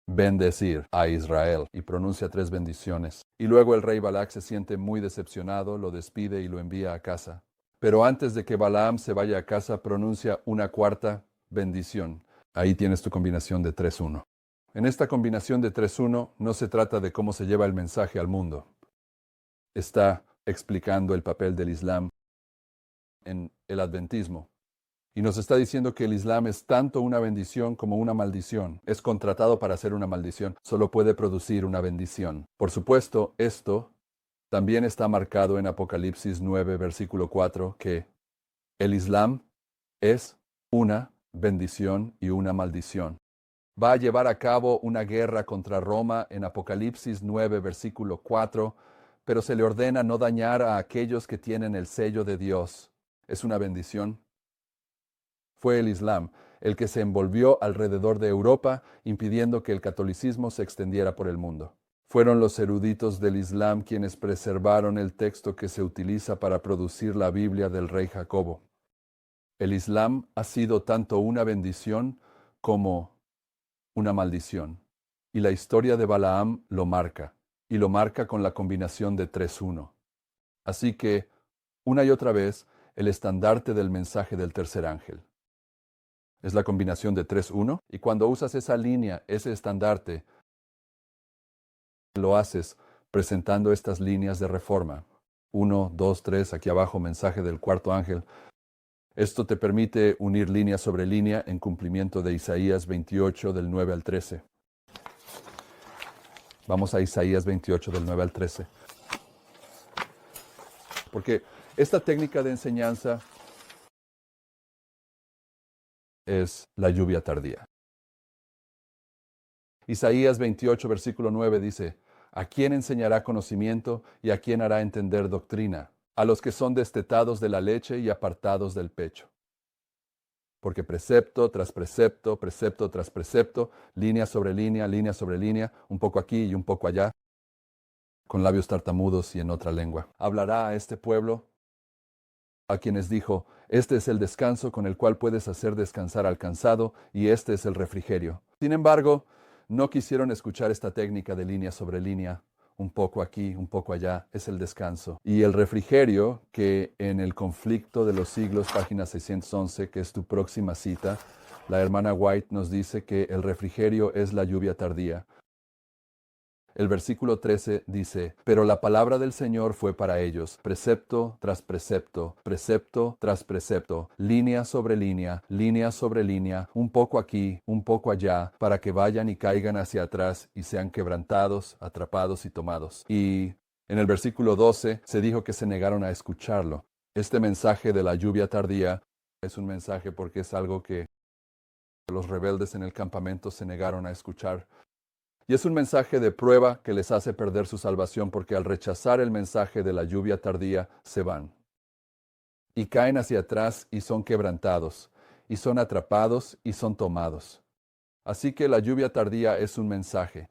bendecir a Israel, y pronuncia 3 bendiciones. Y luego el rey Balak se siente muy decepcionado, lo despide y lo envía a casa. Pero antes de que Balaam se vaya a casa, pronuncia una cuarta bendición. Ahí tienes tu combinación de 3-1. En esta combinación de 3-1 no se trata de cómo se lleva el mensaje al mundo. Está explicando el papel del Islam en el adventismo. Y nos está diciendo que el Islam es tanto una bendición como una maldición. Es contratado para hacer una maldición. Solo puede producir una bendición. Por supuesto, esto también está marcado en Apocalipsis 9, versículo 4, que el Islam es una bendición y una maldición. Va a llevar a cabo una guerra contra Roma en Apocalipsis 9, versículo 4, pero se le ordena no dañar a aquellos que tienen el sello de Dios. ¿Es una bendición? Fue el Islam el que se envolvió alrededor de Europa, impidiendo que el catolicismo se extendiera por el mundo. Fueron los eruditos del Islam quienes preservaron el texto que se utiliza para producir la Biblia del rey Jacobo. El Islam ha sido tanto una bendición como una maldición. Y la historia de Balaam lo marca, y lo marca con la combinación de 3-1. Así que, una y otra vez, el estandarte del mensaje del tercer ángel es la combinación de 3-1, y cuando usas esa línea, ese estandarte, lo haces presentando estas líneas de reforma. 1, 2, 3, aquí abajo, mensaje del cuarto ángel. Esto te permite unir línea sobre línea en cumplimiento de Isaías 28, del 9 al 13. Vamos a Isaías 28, del 9 al 13. Porque esta técnica de enseñanza es la lluvia tardía. Isaías 28, versículo 9 dice, ¿a quién enseñará conocimiento y a quién hará entender doctrina? A los que son destetados de la leche y apartados del pecho. Porque precepto tras precepto, precepto tras precepto, línea sobre línea, un poco aquí y un poco allá, con labios tartamudos y en otra lengua. Hablará a este pueblo, a quienes dijo, este es el descanso con el cual puedes hacer descansar al cansado, y este es el refrigerio. Sin embargo, no quisieron escuchar esta técnica de línea sobre línea, un poco aquí, un poco allá, es el descanso. Y el refrigerio, que en el conflicto de los siglos, página 611, que es tu próxima cita, la hermana White nos dice que el refrigerio es la lluvia tardía. El versículo 13 dice, pero la palabra del Señor fue para ellos, precepto tras precepto, precepto tras precepto, línea sobre línea, un poco aquí, un poco allá, para que vayan y caigan hacia atrás y sean quebrantados, atrapados y tomados. Y en el versículo 12 se dijo que se negaron a escucharlo. Este mensaje de la lluvia tardía es un mensaje porque es algo que los rebeldes en el campamento se negaron a escuchar. Y es un mensaje de prueba que les hace perder su salvación porque al rechazar el mensaje de la lluvia tardía se van. Y caen hacia atrás y son quebrantados, y son atrapados y son tomados. Así que la lluvia tardía es un mensaje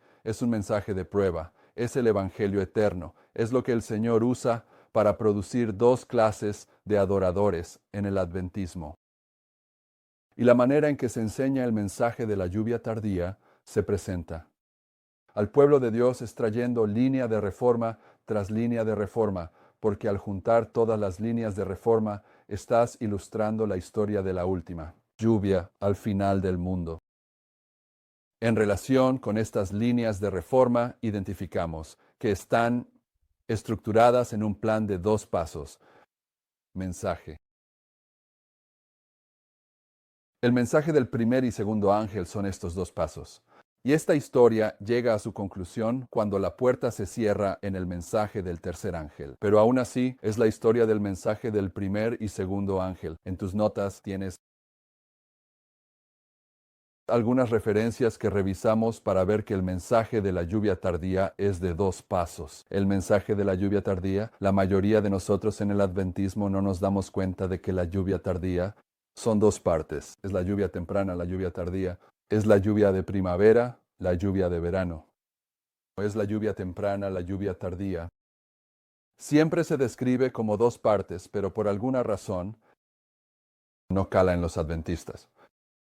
de prueba, es el Evangelio eterno, es lo que el Señor usa para producir dos clases de adoradores en el adventismo. Y la manera en que se enseña el mensaje de la lluvia tardía se presenta al pueblo de Dios extrayendo línea de reforma tras línea de reforma, porque al juntar todas las líneas de reforma estás ilustrando la historia de la última lluvia al final del mundo. En relación con estas líneas de reforma, identificamos que están estructuradas en un plan de dos pasos. Mensaje. El mensaje del primer y segundo ángel son estos dos pasos. Y esta historia llega a su conclusión cuando la puerta se cierra en el mensaje del tercer ángel. Pero aún así es la historia del mensaje del primer y segundo ángel. En tus notas tienes algunas referencias que revisamos para ver que el mensaje de la lluvia tardía es de dos pasos. El mensaje de la lluvia tardía, la mayoría de nosotros en el adventismo no nos damos cuenta de que la lluvia tardía son dos partes. Es la lluvia temprana, la lluvia tardía. Es la lluvia de primavera, la lluvia de verano. Es la lluvia temprana, la lluvia tardía. Siempre se describe como dos partes, pero por alguna razón no cala en los adventistas.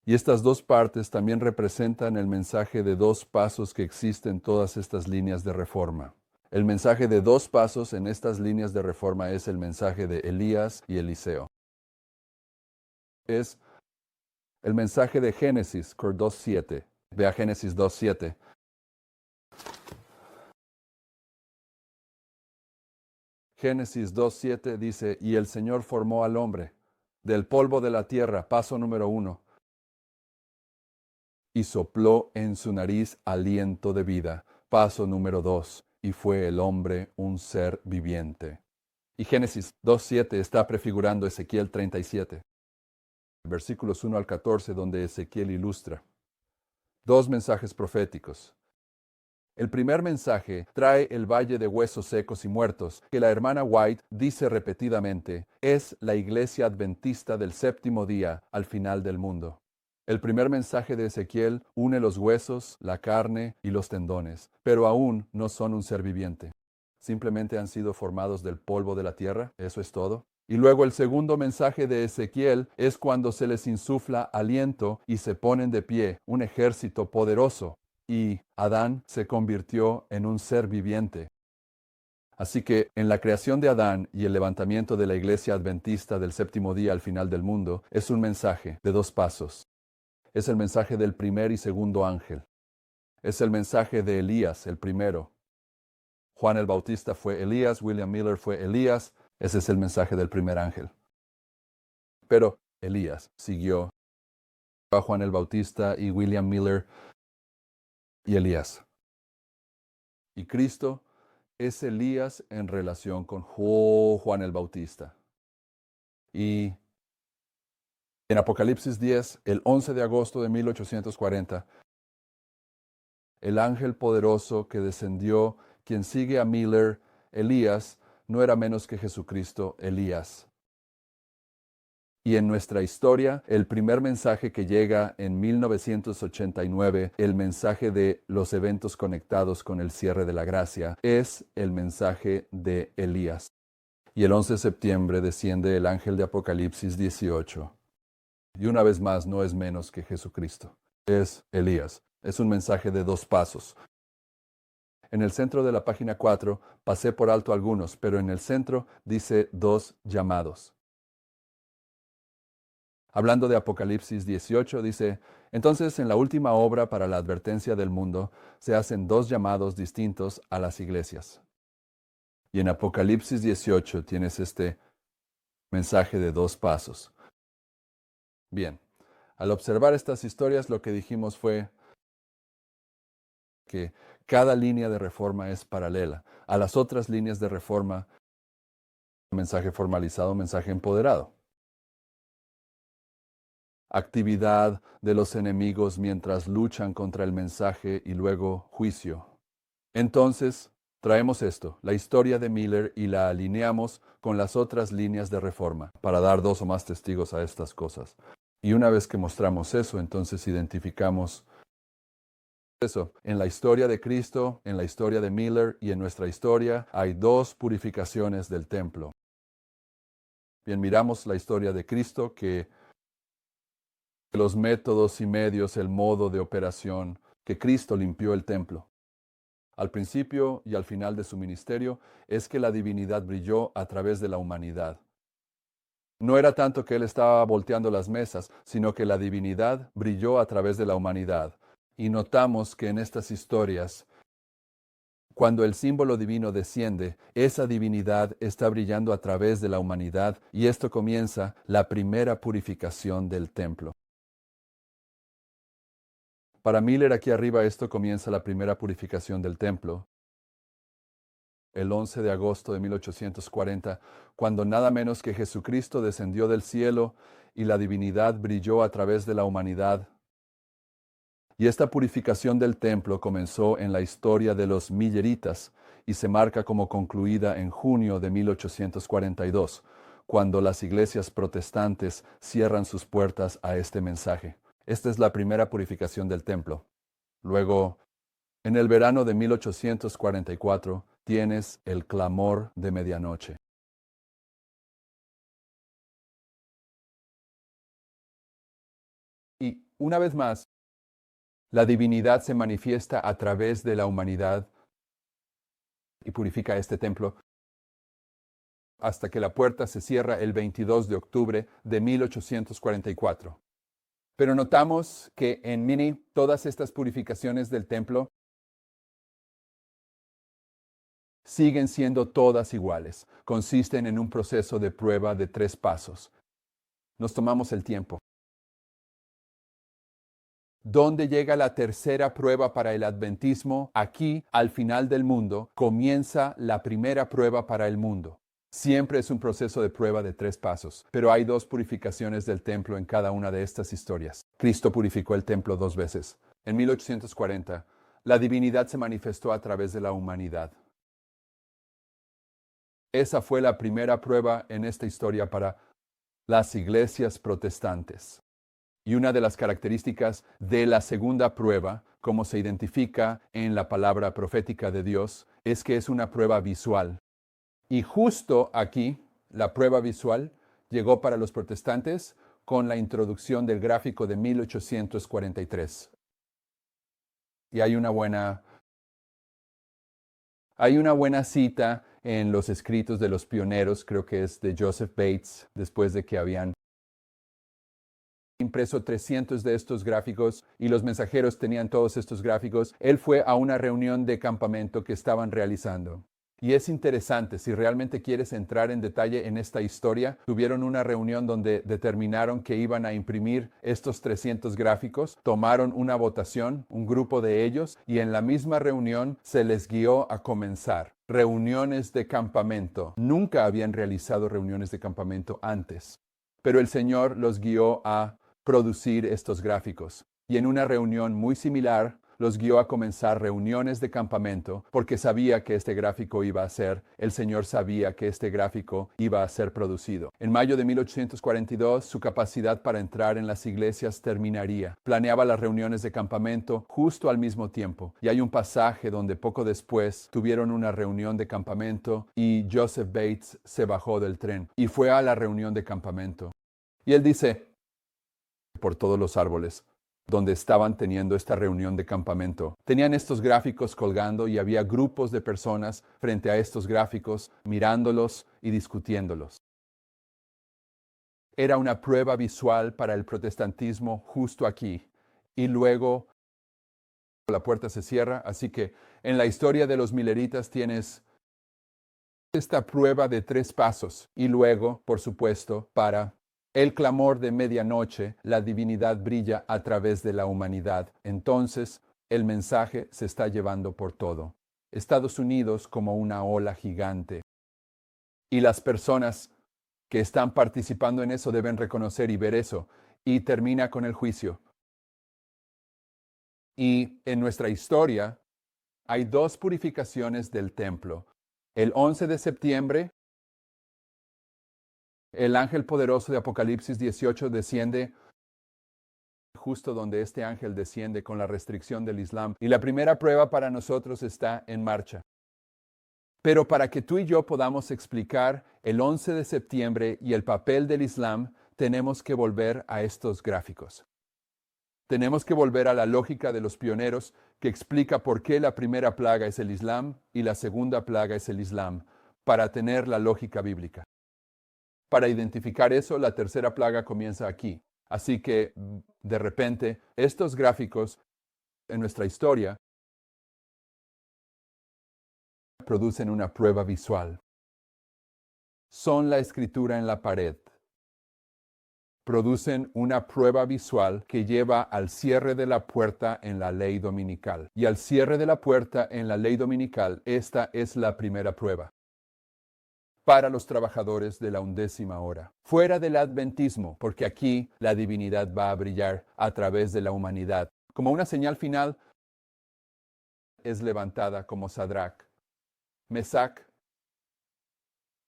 Y estas dos partes también representan el mensaje de dos pasos que existen en todas estas líneas de reforma. El mensaje de dos pasos en estas líneas de reforma es el mensaje de Elías y Eliseo. Es el mensaje de Génesis 2.7. Ve a Génesis 2.7. Génesis 2.7 dice, y el Señor formó al hombre del polvo de la tierra, paso número 1, y sopló en su nariz aliento de vida, paso número 2, y fue el hombre un ser viviente. Y Génesis 2.7 está prefigurando Ezequiel 37, versículos 1 al 14, donde Ezequiel ilustra dos mensajes proféticos. El primer mensaje trae el valle de huesos secos y muertos, que la hermana White dice repetidamente, es la iglesia adventista del séptimo día al final del mundo. El primer mensaje de Ezequiel une los huesos, la carne y los tendones, pero aún no son un ser viviente. Simplemente han sido formados del polvo de la tierra, eso es todo. Y luego el segundo mensaje de Ezequiel es cuando se les insufla aliento y se ponen de pie, un ejército poderoso. Y Adán se convirtió en un ser viviente. Así que en la creación de Adán y el levantamiento de la iglesia adventista del séptimo día al final del mundo, es un mensaje de dos pasos. Es el mensaje del primer y segundo ángel. Es el mensaje de Elías, el primero. Juan el Bautista fue Elías, William Miller fue Elías. Ese es el mensaje del primer ángel. Pero Elías siguió a Juan el Bautista y William Miller y Elías. Y Cristo es Elías en relación con Juan el Bautista. Y en Apocalipsis 10, el 11 de agosto de 1840, El ángel poderoso que descendió, quien sigue a Miller, Elías, no era menos que Jesucristo, Elías. Y en nuestra historia, el primer mensaje que llega en 1989, el mensaje de los eventos conectados con el cierre de la gracia, es el mensaje de Elías. Y el 11 de septiembre desciende el ángel de Apocalipsis 18. Y una vez más, no es menos que Jesucristo. Es Elías. Es un mensaje de 2 pasos. En el centro de la página 4 pasé por alto algunos, pero en el centro dice 2 llamados. Hablando de Apocalipsis 18, dice, entonces en la última obra para la advertencia del mundo se hacen 2 llamados distintos a las iglesias. Y en Apocalipsis 18 tienes este mensaje de 2 pasos. Bien, al observar estas historias lo que dijimos fue que cada línea de reforma es paralela a las otras líneas de reforma, mensaje formalizado, mensaje empoderado. Actividad de los enemigos mientras luchan contra el mensaje y luego juicio. Entonces, traemos esto, la historia de Miller, y la alineamos con las otras líneas de reforma para dar 2 o más testigos a estas cosas. Y una vez que mostramos eso, entonces identificamos eso. En la historia de Cristo, en la historia de Miller y en nuestra historia hay 2 purificaciones del templo. Bien, miramos la historia de Cristo, que los métodos y medios, el modo de operación, que Cristo limpió el templo. Al principio y al final de su ministerio, es que la divinidad brilló a través de la humanidad. No era tanto que Él estaba volteando las mesas, sino que la divinidad brilló a través de la humanidad. Y notamos que en estas historias, cuando el símbolo divino desciende, esa divinidad está brillando a través de la humanidad, y esto comienza la primera purificación del templo. Para Miller, aquí arriba, esto comienza la primera purificación del templo. El 11 de agosto de 1840, cuando nada menos que Jesucristo descendió del cielo y la divinidad brilló a través de la humanidad. Y esta purificación del templo comenzó en la historia de los milleritas y se marca como concluida en junio de 1842, cuando las iglesias protestantes cierran sus puertas a este mensaje. Esta es la primera purificación del templo. Luego, en el verano de 1844, tienes el clamor de medianoche. Y una vez más, la divinidad se manifiesta a través de la humanidad y purifica este templo hasta que la puerta se cierra el 22 de octubre de 1844. Pero notamos que en Mini todas estas purificaciones del templo siguen siendo todas iguales. Consisten en un proceso de prueba de 3 pasos. Nos tomamos el tiempo. ¿Dónde llega la tercera prueba para el adventismo? Aquí, al final del mundo, comienza la primera prueba para el mundo. Siempre es un proceso de prueba de 3 pasos, pero hay 2 purificaciones del templo en cada una de estas historias. Cristo purificó el templo 2 veces. En 1840, la divinidad se manifestó a través de la humanidad. Esa fue la primera prueba en esta historia para las iglesias protestantes. Y una de las características de la segunda prueba, como se identifica en la palabra profética de Dios, es que es una prueba visual. Y justo aquí, la prueba visual llegó para los protestantes con la introducción del gráfico de 1843. Y hay una buena cita en los escritos de los pioneros, creo que es de Joseph Bates, después de que habían impreso 300 de estos gráficos y los mensajeros tenían todos estos gráficos. Él fue a una reunión de campamento que estaban realizando. Y es interesante, si realmente quieres entrar en detalle en esta historia, tuvieron una reunión donde determinaron que iban a imprimir estos 300 gráficos, tomaron una votación, un grupo de ellos, y en la misma reunión se les guió a comenzar reuniones de campamento. Nunca habían realizado reuniones de campamento antes, pero el Señor los guió a producir estos gráficos. Y en una reunión muy similar, los guió a comenzar reuniones de campamento porque sabía que este gráfico iba a ser, el Señor sabía que este gráfico iba a ser producido. En mayo de 1842, su capacidad para entrar en las iglesias terminaría. Planeaba las reuniones de campamento justo al mismo tiempo. Y hay un pasaje donde poco después tuvieron una reunión de campamento y Joseph Bates se bajó del tren y fue a la reunión de campamento. Y él dice, por todos los árboles donde estaban teniendo esta reunión de campamento. Tenían estos gráficos colgando y había grupos de personas frente a estos gráficos mirándolos y discutiéndolos. Era una prueba visual para el protestantismo justo aquí. Y luego la puerta se cierra, así que en la historia de los mileritas tienes esta prueba de 3 pasos. Y luego, por supuesto, para el clamor de medianoche, la divinidad brilla a través de la humanidad. Entonces, el mensaje se está llevando por todo. Estados Unidos como una ola gigante. Y las personas que están participando en eso deben reconocer y ver eso. Y termina con el juicio. Y en nuestra historia hay 2 purificaciones del templo. El 11 de septiembre, el ángel poderoso de Apocalipsis 18 desciende justo donde este ángel desciende con la restricción del Islam. Y la primera prueba para nosotros está en marcha. Pero para que tú y yo podamos explicar el 11 de septiembre y el papel del Islam, tenemos que volver a estos gráficos. Tenemos que volver a la lógica de los pioneros que explica por qué la primera plaga es el Islam y la segunda plaga es el Islam, para tener la lógica bíblica. Para identificar eso, la tercera plaga comienza aquí. Así que, de repente, estos gráficos en nuestra historia producen una prueba visual. Son la escritura en la pared. Producen una prueba visual que lleva al cierre de la puerta en la ley dominical. Y al cierre de la puerta en la ley dominical, esta es la primera prueba para los trabajadores de la 11ª hora. Fuera del adventismo, porque aquí la divinidad va a brillar a través de la humanidad. Como una señal final, es levantada como Sadrach, Mesac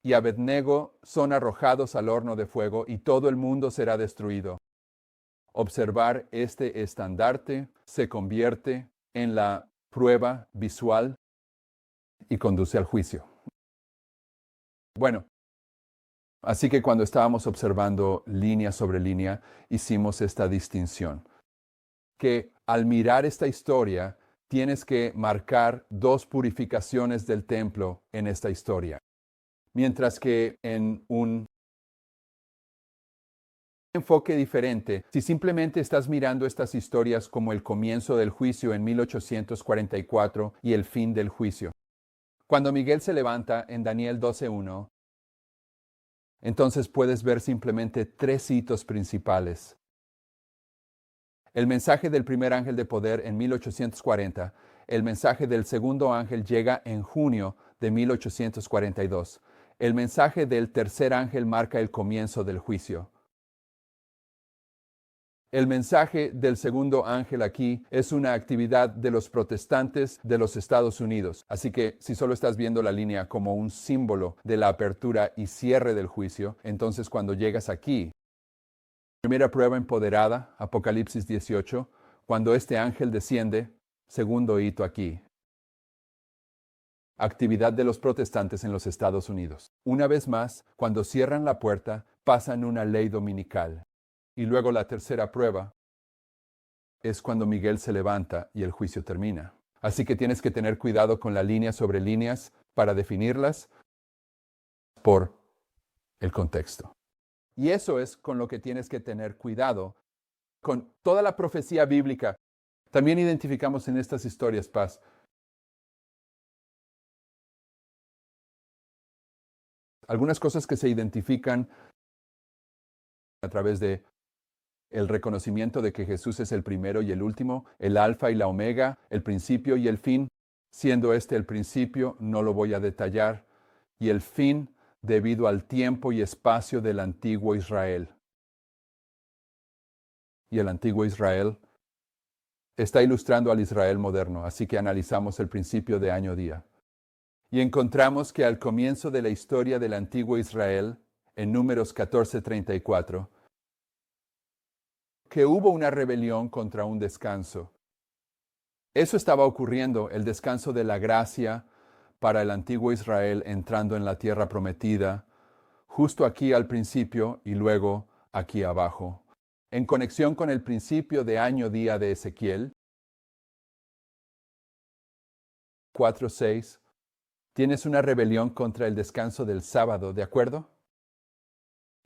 y Abednego son arrojados al horno de fuego y todo el mundo será destruido. Observar este estandarte se convierte en la prueba visual y conduce al juicio. Bueno, así que cuando estábamos observando línea sobre línea, hicimos esta distinción. Que al mirar esta historia, tienes que marcar 2 purificaciones del templo en esta historia. Mientras que en un enfoque diferente, si simplemente estás mirando estas historias como el comienzo del juicio en 1844 y el fin del juicio. Cuando Miguel se levanta en Daniel 12:1, entonces puedes ver simplemente 3 hitos principales. El mensaje del primer ángel de poder en 1840, el mensaje del segundo ángel llega en junio de 1842. El mensaje del tercer ángel marca el comienzo del juicio. El mensaje del segundo ángel aquí es una actividad de los protestantes de los Estados Unidos. Así que si solo estás viendo la línea como un símbolo de la apertura y cierre del juicio, entonces cuando llegas aquí, primera prueba empoderada, Apocalipsis 18, cuando este ángel desciende, segundo hito aquí. Actividad de los protestantes en los Estados Unidos. Una vez más, cuando cierran la puerta, pasan una ley dominical. Y luego la tercera prueba es cuando Miguel se levanta y el juicio termina. Así que tienes que tener cuidado con la línea sobre líneas para definirlas por el contexto. Y eso es con lo que tienes que tener cuidado. Con toda la profecía bíblica, también identificamos en estas historias, Paz, algunas cosas que se identifican a través de el reconocimiento de que Jesús es el primero y el último, el alfa y la omega, el principio y el fin. Siendo este el principio, no lo voy a detallar, y el fin debido al tiempo y espacio del antiguo Israel. Y el antiguo Israel está ilustrando al Israel moderno, así que analizamos el principio de año-día. Y encontramos que al comienzo de la historia del antiguo Israel, en Números 14:34, que hubo una rebelión contra un descanso. Eso estaba ocurriendo, el descanso de la gracia para el antiguo Israel entrando en la tierra prometida, justo aquí al principio y luego aquí abajo. En conexión con el principio de año-día de Ezequiel 4:6, tienes una rebelión contra el descanso del sábado, ¿de acuerdo?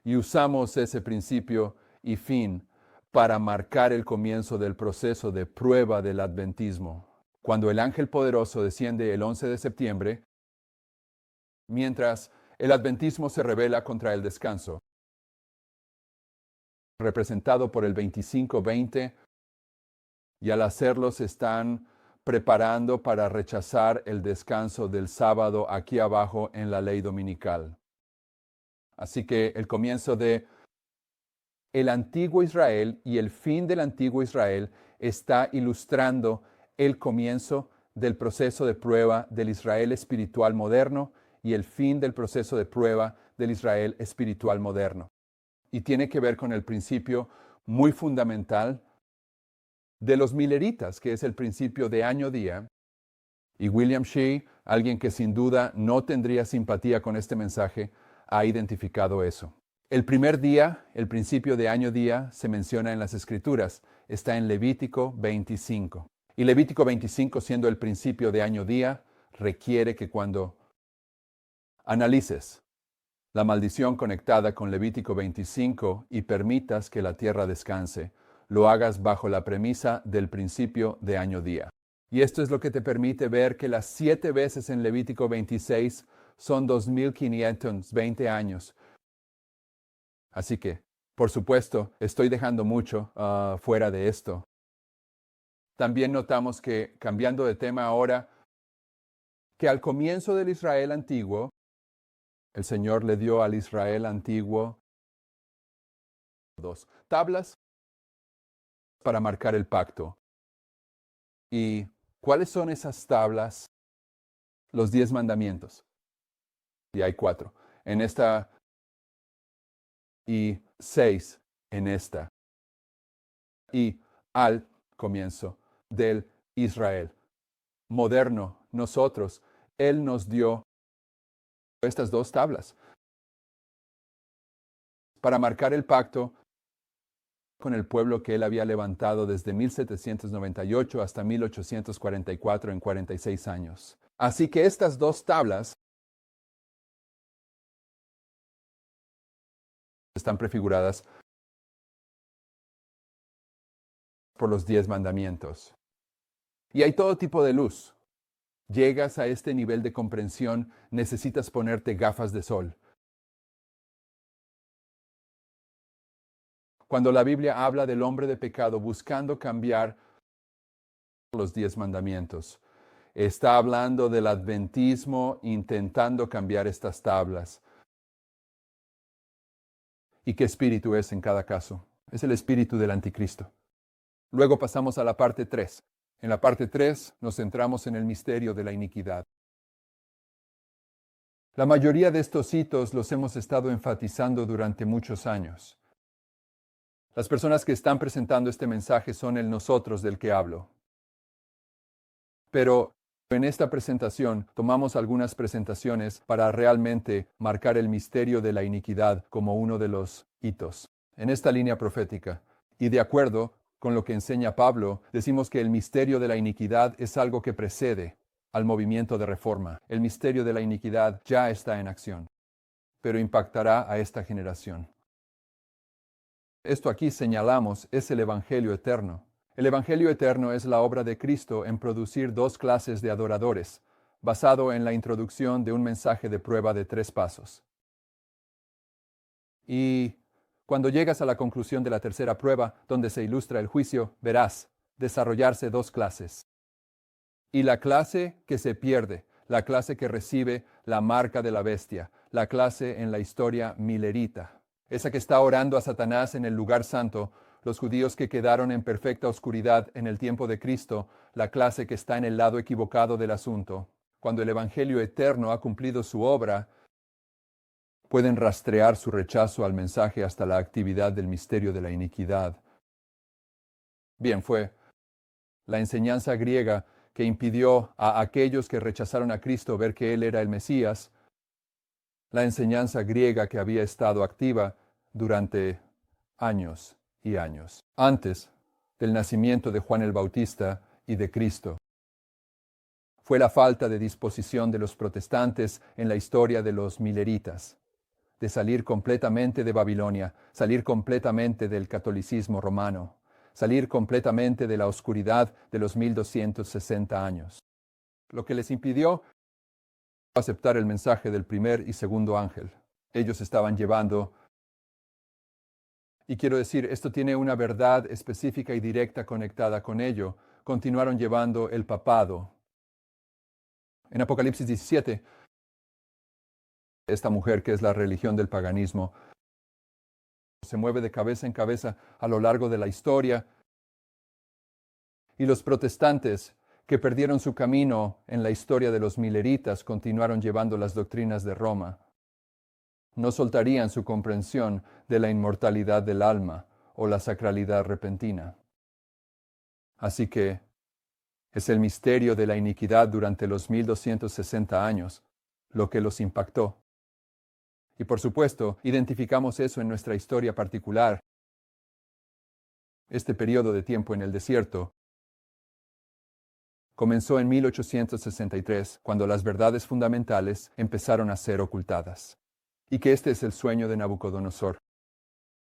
Y usamos ese principio y fin para marcar el comienzo del proceso de prueba del adventismo. Cuando el ángel poderoso desciende el 11 de septiembre, mientras el adventismo se rebela contra el descanso, representado por el 25:20, y al hacerlo se están preparando para rechazar el descanso del sábado aquí abajo en la ley dominical. Así que el comienzo de el antiguo Israel y el fin del antiguo Israel está ilustrando el comienzo del proceso de prueba del Israel espiritual moderno y el fin del proceso de prueba del Israel espiritual moderno. Y tiene que ver con el principio muy fundamental de los mileritas, que es el principio de año-día. Y William Shea, alguien que sin duda no tendría simpatía con este mensaje, ha identificado eso. El primer día, el principio de año-día, se menciona en las Escrituras. Está en Levítico 25. Y Levítico 25, siendo el principio de año-día, requiere que cuando analices la maldición conectada con Levítico 25 y permitas que la tierra descanse, lo hagas bajo la premisa del principio de año-día. Y esto es lo que te permite ver que las 7 veces en Levítico 26 son 2520 años. Así que, por supuesto, estoy dejando mucho fuera de esto. También notamos que, cambiando de tema ahora, que al comienzo del Israel antiguo, el Señor le dio al Israel antiguo 2 tablas para marcar el pacto. ¿Y cuáles son esas tablas? Los 10 mandamientos. Y hay 4. En esta y 6 en esta. Y al comienzo del Israel moderno, nosotros, Él nos dio estas 2 tablas para marcar el pacto con el pueblo que Él había levantado desde 1798 hasta 1844 en 46 años. Así que estas 2 tablas están prefiguradas por los 10 mandamientos. Y hay todo tipo de luz. Llegas a este nivel de comprensión, necesitas ponerte gafas de sol. Cuando la Biblia habla del hombre de pecado buscando cambiar los 10 mandamientos, está hablando del adventismo intentando cambiar estas tablas. ¿Y qué espíritu es en cada caso? Es el espíritu del anticristo. Luego pasamos a la parte 3. En la parte 3 nos centramos en el misterio de la iniquidad. La mayoría de estos hitos los hemos estado enfatizando durante muchos años. Las personas que están presentando este mensaje son el nosotros del que hablo. Pero en esta presentación tomamos algunas presentaciones para realmente marcar el misterio de la iniquidad como uno de los hitos en esta línea profética. Y de acuerdo con lo que enseña Pablo, decimos que el misterio de la iniquidad es algo que precede al movimiento de reforma. El misterio de la iniquidad ya está en acción, pero impactará a esta generación. Esto aquí señalamos es el Evangelio eterno. El Evangelio eterno es la obra de Cristo en producir 2 clases de adoradores, basado en la introducción de un mensaje de prueba de 3 pasos. Y cuando llegas a la conclusión de la tercera prueba, donde se ilustra el juicio, verás desarrollarse 2 clases. Y la clase que se pierde, la clase que recibe la marca de la bestia, la clase en la historia milerita, esa que está orando a Satanás en el lugar santo, los judíos que quedaron en perfecta oscuridad en el tiempo de Cristo, la clase que está en el lado equivocado del asunto. Cuando el Evangelio eterno ha cumplido su obra, pueden rastrear su rechazo al mensaje hasta la actividad del misterio de la iniquidad. Bien, fue la enseñanza griega que impidió a aquellos que rechazaron a Cristo ver que Él era el Mesías, la enseñanza griega que había estado activa durante años y años, antes del nacimiento de Juan el Bautista y de Cristo. Fue la falta de disposición de los protestantes en la historia de los mileritas, de salir completamente de Babilonia, salir completamente del catolicismo romano, salir completamente de la oscuridad de los 1260 años. Lo que les impidió aceptar el mensaje del primer y segundo ángel. Ellos estaban llevando, y quiero decir, esto tiene una verdad específica y directa conectada con ello, continuaron llevando el papado. En Apocalipsis 17, esta mujer que es la religión del paganismo, se mueve de cabeza en cabeza a lo largo de la historia, y los protestantes que perdieron su camino en la historia de los mileritas continuaron llevando las doctrinas de Roma. No soltarían su comprensión de la inmortalidad del alma o la sacralidad repentina. Así que es el misterio de la iniquidad durante los 1260 años lo que los impactó. Y por supuesto, identificamos eso en nuestra historia particular. Este periodo de tiempo en el desierto comenzó en 1863, cuando las verdades fundamentales empezaron a ser ocultadas. Y que este es el sueño de Nabucodonosor.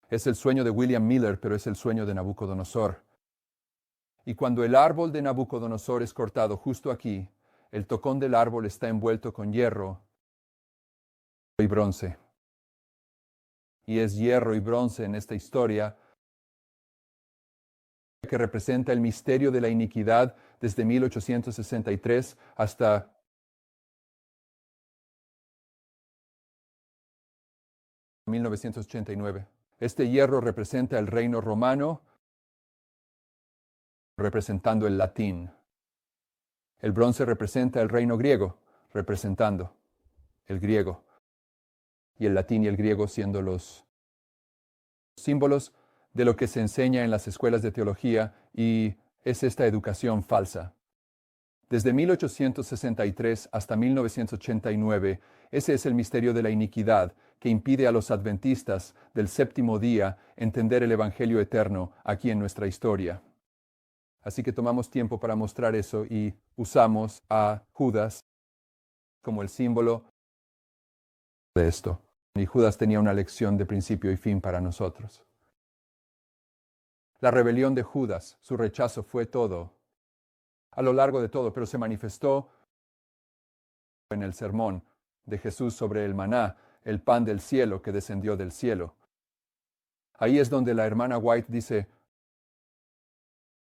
Es el sueño de William Miller, pero es el sueño de Nabucodonosor. Y cuando el árbol de Nabucodonosor es cortado justo aquí, el tocón del árbol está envuelto con hierro y bronce. Y es hierro y bronce en esta historia que representa el misterio de la iniquidad desde 1863 hasta 1989. Este hierro representa el reino romano, representando el latín. El bronce representa el reino griego, representando el griego. Y el latín y el griego siendo los símbolos de lo que se enseña en las escuelas de teología, y es esta educación falsa. Desde 1863 hasta 1989, ese es el misterio de la iniquidad que impide a los adventistas del séptimo día entender el Evangelio eterno aquí en nuestra historia. Así que tomamos tiempo para mostrar eso y usamos a Judas como el símbolo de esto. Y Judas tenía una lección de principio y fin para nosotros. La rebelión de Judas, su rechazo fue todo, a lo largo de todo, pero se manifestó en el sermón de Jesús sobre el maná, el pan del cielo que descendió del cielo. Ahí es donde la hermana White dice,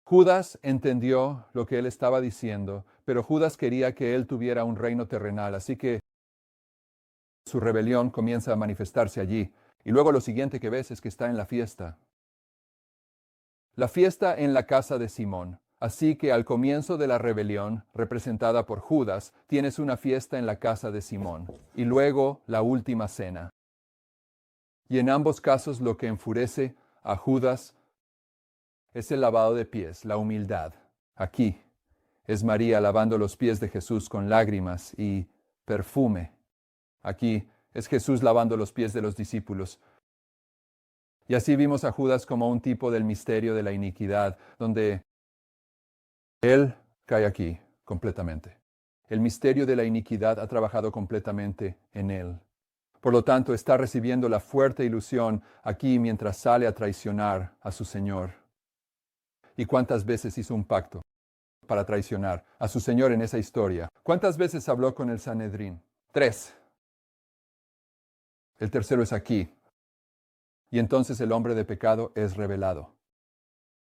Judas entendió lo que él estaba diciendo, pero Judas quería que él tuviera un reino terrenal, así que su rebelión comienza a manifestarse allí. Y luego lo siguiente que ves es que está en la fiesta. La fiesta en la casa de Simón. Así que al comienzo de la rebelión, representada por Judas, tienes una fiesta en la casa de Simón, y luego la última cena. Y en ambos casos lo que enfurece a Judas es el lavado de pies, la humildad. Aquí es María lavando los pies de Jesús con lágrimas y perfume. Aquí es Jesús lavando los pies de los discípulos. Y así vimos a Judas como un tipo del misterio de la iniquidad, donde él cae aquí completamente. El misterio de la iniquidad ha trabajado completamente en él. Por lo tanto, está recibiendo la fuerte ilusión aquí mientras sale a traicionar a su Señor. ¿Y cuántas veces hizo un pacto para traicionar a su Señor en esa historia? ¿Cuántas veces habló con el Sanedrín? 3. El tercero es aquí. Y entonces el hombre de pecado es revelado.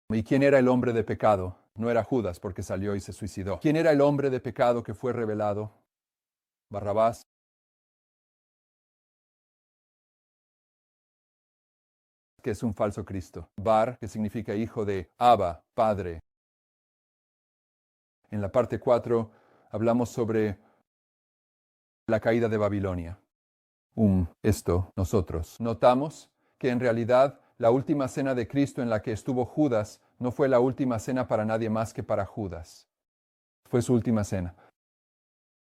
¿Y quién era el hombre de pecado? No era Judas, porque salió y se suicidó. ¿Quién era el hombre de pecado que fue revelado? Barrabás. que es un falso Cristo. Bar, que significa hijo de Abba, Padre. En la parte 4 hablamos sobre la caída de Babilonia. Nosotros. Notamos que en realidad la última cena de Cristo en la que estuvo Judas no fue la última cena para nadie más que para Judas. Fue su última cena.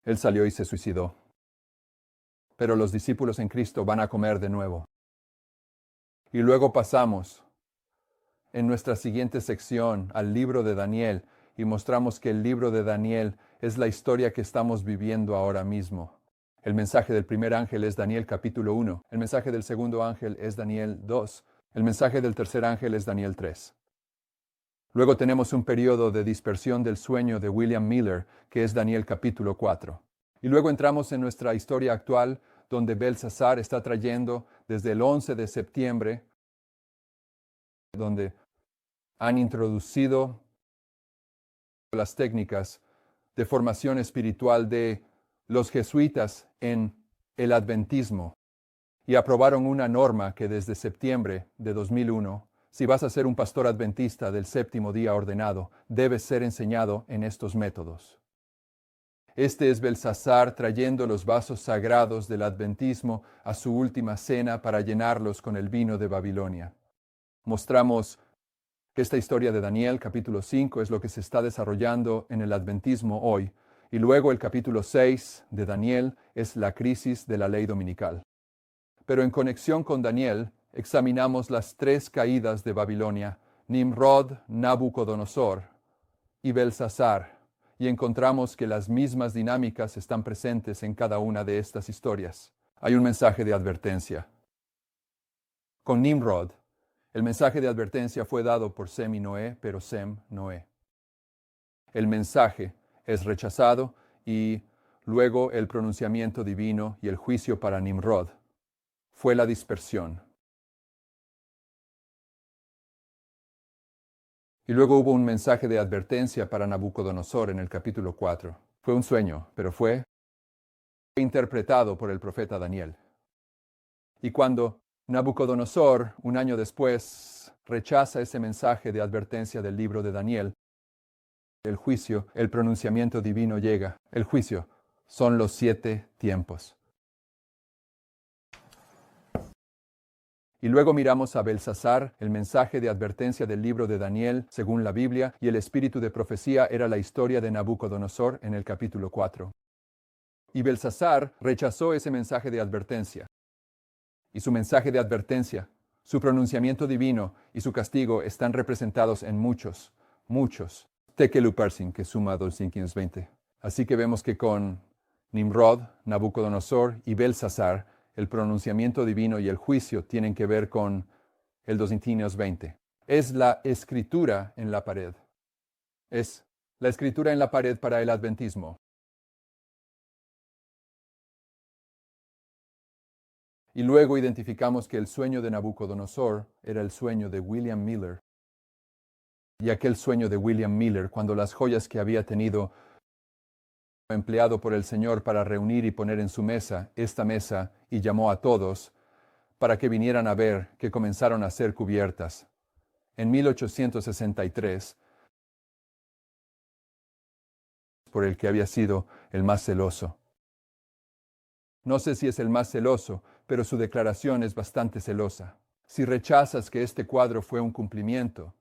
Él salió y se suicidó. Pero los discípulos en Cristo van a comer de nuevo. Y luego pasamos en nuestra siguiente sección al libro de Daniel y mostramos que el libro de Daniel es la historia que estamos viviendo ahora mismo. El mensaje del primer ángel es Daniel capítulo 1. El mensaje del segundo ángel es Daniel 2. El mensaje del tercer ángel es Daniel 3. Luego tenemos un periodo de dispersión del sueño de William Miller, que es Daniel capítulo 4. Y luego entramos en nuestra historia actual, donde Belsasar está trayendo desde el 11 de septiembre, donde han introducido las técnicas de formación espiritual de los jesuitas en el adventismo y aprobaron una norma que desde septiembre de 2001, si vas a ser un pastor adventista del séptimo día ordenado, debes ser enseñado en estos métodos. Este es Belsasar trayendo los vasos sagrados del adventismo a su última cena para llenarlos con el vino de Babilonia. Mostramos que esta historia de Daniel, capítulo 5, es lo que se está desarrollando en el adventismo hoy. Y luego el capítulo 6 de Daniel es la crisis de la ley dominical. Pero en conexión con Daniel, examinamos las tres caídas de Babilonia, Nimrod, Nabucodonosor y Belsasar, y encontramos que las mismas dinámicas están presentes en cada una de estas historias. Hay un mensaje de advertencia. Con Nimrod, el mensaje de advertencia fue dado por Sem y Noé, pero Sem, Noé. El mensaje es rechazado y luego el pronunciamiento divino y el juicio para Nimrod. Fue la dispersión. Y luego hubo un mensaje de advertencia para Nabucodonosor en el capítulo 4. Fue un sueño, pero fue interpretado por el profeta Daniel. Y cuando Nabucodonosor, un año después, rechaza ese mensaje de advertencia del libro de Daniel, el juicio, el pronunciamiento divino llega. El juicio son los 7 tiempos. Y luego miramos a Belsasar, el mensaje de advertencia del libro de Daniel, según la Biblia, y el espíritu de profecía era la historia de Nabucodonosor en el capítulo 4. Y Belsasar rechazó ese mensaje de advertencia. Y su mensaje de advertencia, su pronunciamiento divino y su castigo están representados en muchos Tekeluparsin, que suma 220. Así que vemos que con Nimrod, Nabucodonosor y Belsasar, el pronunciamiento divino y el juicio tienen que ver con el 220. Es la escritura en la pared. Es la escritura en la pared para el adventismo. Y luego identificamos que el sueño de Nabucodonosor era el sueño de William Miller. Y aquel sueño de William Miller, cuando las joyas que había tenido empleado por el Señor para reunir y poner en su mesa, esta mesa, y llamó a todos, para que vinieran a ver, que comenzaron a ser cubiertas. En 1863, por el que había sido el más celoso. No sé si es el más celoso, pero su declaración es bastante celosa. Si rechazas que este cuadro fue un cumplimiento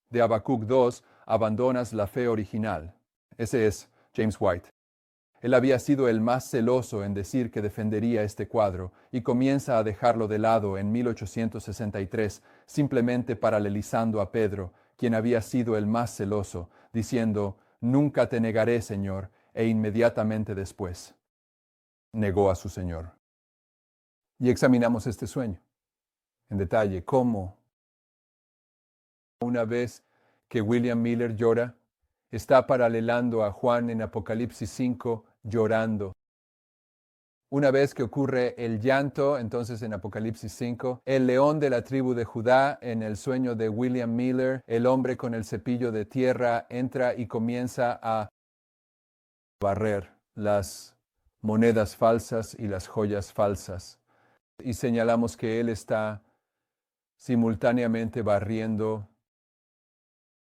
de Habacuc 2, abandonas la fe original. Ese es James White. Él había sido el más celoso en decir que defendería este cuadro y comienza a dejarlo de lado en 1863, simplemente paralelizando a Pedro, quien había sido el más celoso, diciendo, «Nunca te negaré, Señor», e inmediatamente después negó a su Señor. Y examinamos este sueño en detalle, cómo una vez que William Miller llora, está paralelando a Juan en Apocalipsis 5 llorando. Una vez que ocurre el llanto, entonces en Apocalipsis 5, el león de la tribu de Judá en el sueño de William Miller, el hombre con el cepillo de tierra, entra y comienza a barrer las monedas falsas y las joyas falsas. Y señalamos que él está simultáneamente barriendo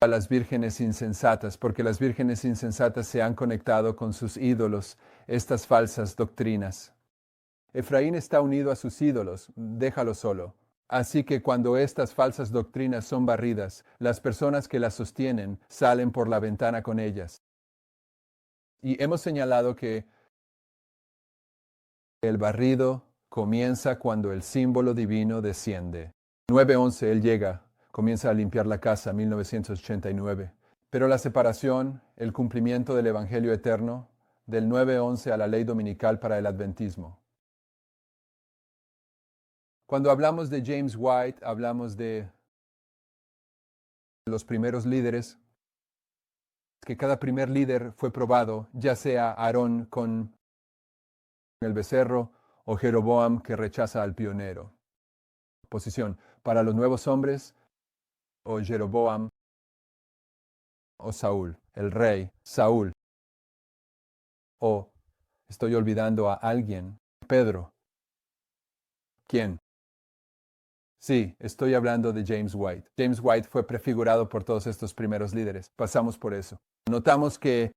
a las vírgenes insensatas, porque las vírgenes insensatas se han conectado con sus ídolos, estas falsas doctrinas. Efraín está unido a sus ídolos, déjalo solo. Así que cuando estas falsas doctrinas son barridas, las personas que las sostienen salen por la ventana con ellas. Y hemos señalado que el barrido comienza cuando el símbolo divino desciende. 9:11 él llega, comienza a limpiar la casa, 1989. Pero la separación, el cumplimiento del Evangelio eterno, del 9:11 a la ley dominical para el adventismo. Cuando hablamos de James White, hablamos de los primeros líderes, que cada primer líder fue probado, ya sea Aarón con el becerro o Jeroboam que rechaza al pionero. Posición, para los nuevos hombres, o Jeroboam o Saúl, el rey Saúl. O estoy olvidando a alguien, Pedro. ¿Quién? Sí, estoy hablando de James White. James White fue prefigurado por todos estos primeros líderes. Pasamos por eso. Notamos que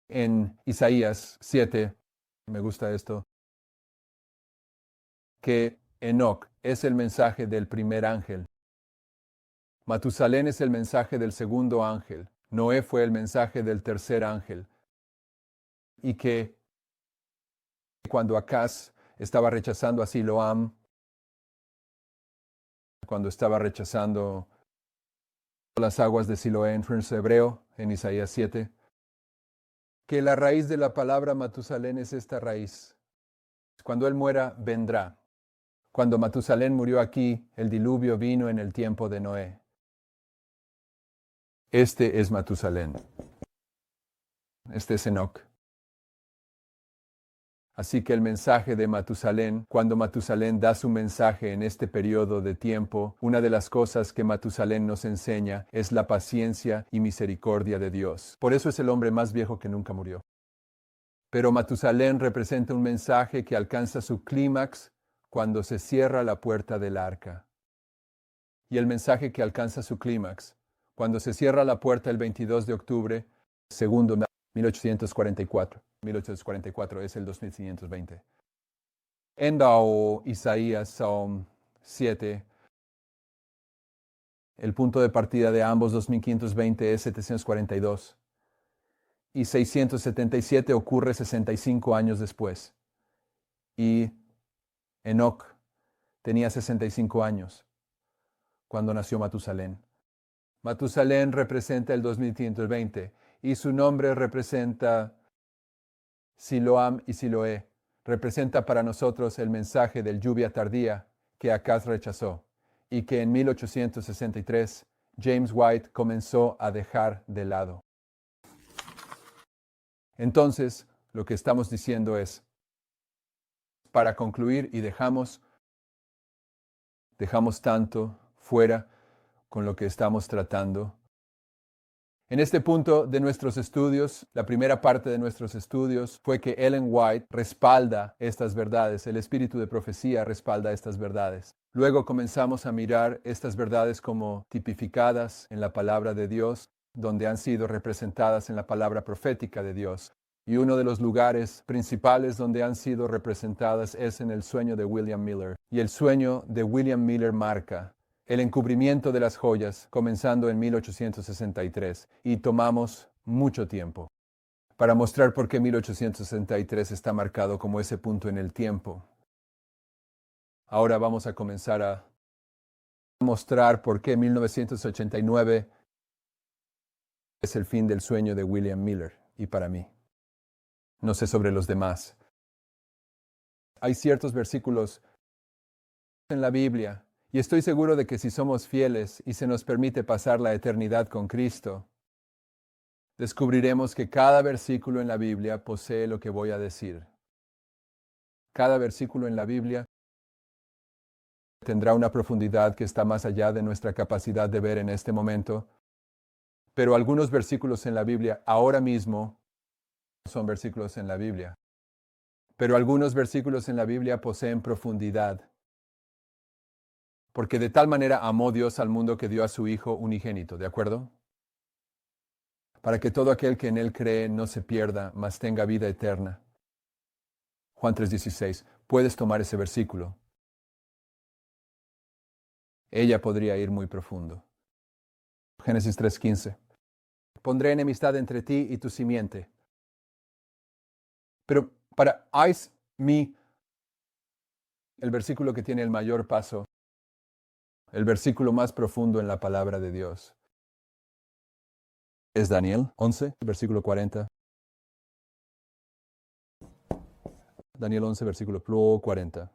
en Isaías 7, me gusta esto, que Enoc es el mensaje del primer ángel. Matusalén es el mensaje del segundo ángel. Noé fue el mensaje del tercer ángel. Y que cuando Acaz estaba rechazando a Siloam, cuando estaba rechazando las aguas de Siloé en hebreo, en Isaías 7, que la raíz de la palabra Matusalén es esta raíz. Cuando él muera, vendrá. Cuando Matusalén murió aquí, el diluvio vino en el tiempo de Noé. Este es Matusalén. Este es Enoc. Así que el mensaje de Matusalén, cuando Matusalén da su mensaje en este periodo de tiempo, una de las cosas que Matusalén nos enseña es la paciencia y misericordia de Dios. Por eso es el hombre más viejo que nunca murió. Pero Matusalén representa un mensaje que alcanza su clímax cuando se cierra la puerta del arca. Y el mensaje que alcanza su clímax cuando se cierra la puerta el 22 de octubre, segundo 1844. 1844 es el 2520. En Isaías 7, el punto de partida de ambos 2520 es 742. Y 677 ocurre 65 años después. Y Enoc tenía 65 años cuando nació Matusalén. Matusalén representa el 2120 y su nombre representa Siloam y Siloé. Representa para nosotros el mensaje del lluvia tardía que Acaz rechazó y que en 1863 James White comenzó a dejar de lado. Entonces, lo que estamos diciendo es, para concluir, y dejamos tanto fuera con lo que estamos tratando. En este punto de nuestros estudios, la primera parte de nuestros estudios fue que Ellen White respalda estas verdades, el espíritu de profecía respalda estas verdades. Luego comenzamos a mirar estas verdades como tipificadas en la palabra de Dios, donde han sido representadas en la palabra profética de Dios. Y uno de los lugares principales donde han sido representadas es en el sueño de William Miller. Y el sueño de William Miller marca el encubrimiento de las joyas, comenzando en 1863, y tomamos mucho tiempo para mostrar por qué 1863 está marcado como ese punto en el tiempo. Ahora vamos a comenzar a mostrar por qué 1989 es el fin del sueño de William Miller, y para mí. No sé sobre los demás. Hay ciertos versículos en la Biblia, y estoy seguro de que si somos fieles y se nos permite pasar la eternidad con Cristo, descubriremos que cada versículo en la Biblia posee lo que voy a decir. Cada versículo en la Biblia tendrá una profundidad que está más allá de nuestra capacidad de ver en este momento, pero algunos versículos en la Biblia ahora mismo son versículos en la Biblia. Pero algunos versículos en la Biblia poseen profundidad Porque de tal manera amó Dios al mundo que dio a su Hijo unigénito, ¿de acuerdo? Para que todo aquel que en Él cree no se pierda, mas tenga vida eterna. Juan 3:16. Puedes tomar ese versículo. Ella podría ir muy profundo. Génesis 3:15. Pondré enemistad entre ti y tu simiente. Pero para Ice Me, el versículo que tiene el mayor paso, el versículo más profundo en la palabra de Dios, es Daniel 11, versículo 40. Daniel 11, versículo 40.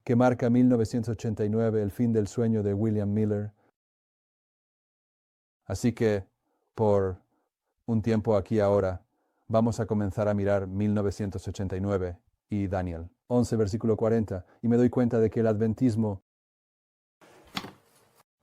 Que marca 1989, el fin del sueño de William Miller. Así que, por un tiempo aquí ahora, vamos a comenzar a mirar 1989 y Daniel 11, versículo 40. Y me doy cuenta de que el adventismo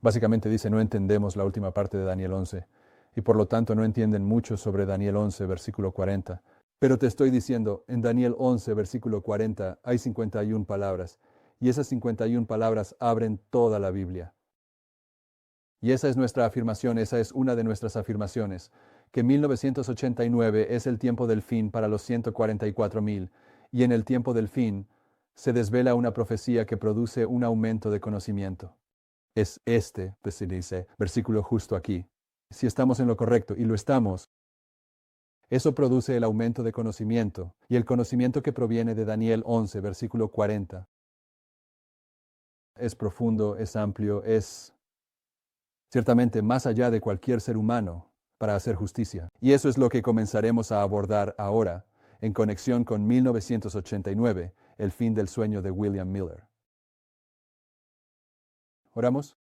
básicamente dice, no entendemos la última parte de Daniel 11, y por lo tanto no entienden mucho sobre Daniel 11, versículo 40. Pero te estoy diciendo, en Daniel 11, versículo 40, hay 51 palabras, y esas 51 palabras abren toda la Biblia. Y esa es nuestra afirmación, esa es una de nuestras afirmaciones, que 1989 es el tiempo del fin para los 144,000, y en el tiempo del fin se desvela una profecía que produce un aumento de conocimiento. Es se dice, versículo justo aquí. Si estamos en lo correcto, y lo estamos, eso produce el aumento de conocimiento, y el conocimiento que proviene de Daniel 11, versículo 40. Es profundo, es amplio, es ciertamente más allá de cualquier ser humano para hacer justicia. Y eso es lo que comenzaremos a abordar ahora, en conexión con 1989, el fin del sueño de William Miller. ¿Oramos?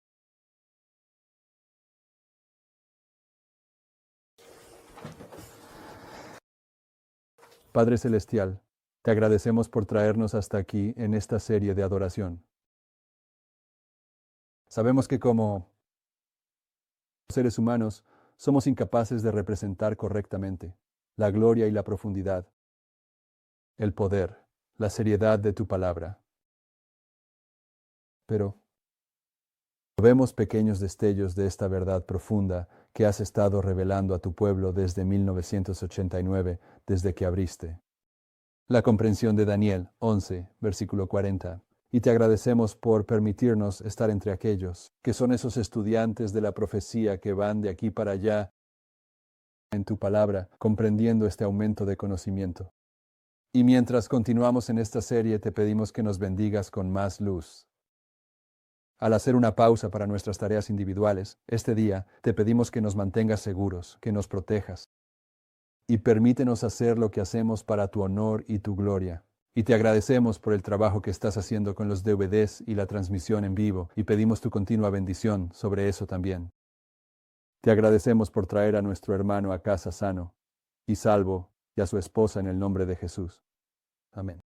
Padre Celestial, te agradecemos por traernos hasta aquí en esta serie de adoración. Sabemos que como seres humanos somos incapaces de representar correctamente la gloria y la profundidad, el poder, la seriedad de tu palabra. Pero vemos pequeños destellos de esta verdad profunda que has estado revelando a tu pueblo desde 1989, desde que abriste la comprensión de Daniel 11, versículo 40. Y te agradecemos por permitirnos estar entre aquellos que son esos estudiantes de la profecía que van de aquí para allá en tu palabra, comprendiendo este aumento de conocimiento. Y mientras continuamos en esta serie, te pedimos que nos bendigas con más luz. Al hacer una pausa para nuestras tareas individuales, este día te pedimos que nos mantengas seguros, que nos protejas. Y permítenos hacer lo que hacemos para tu honor y tu gloria. Y te agradecemos por el trabajo que estás haciendo con los DVDs y la transmisión en vivo, y pedimos tu continua bendición sobre eso también. Te agradecemos por traer a nuestro hermano a casa sano y salvo, y a su esposa en el nombre de Jesús. Amén.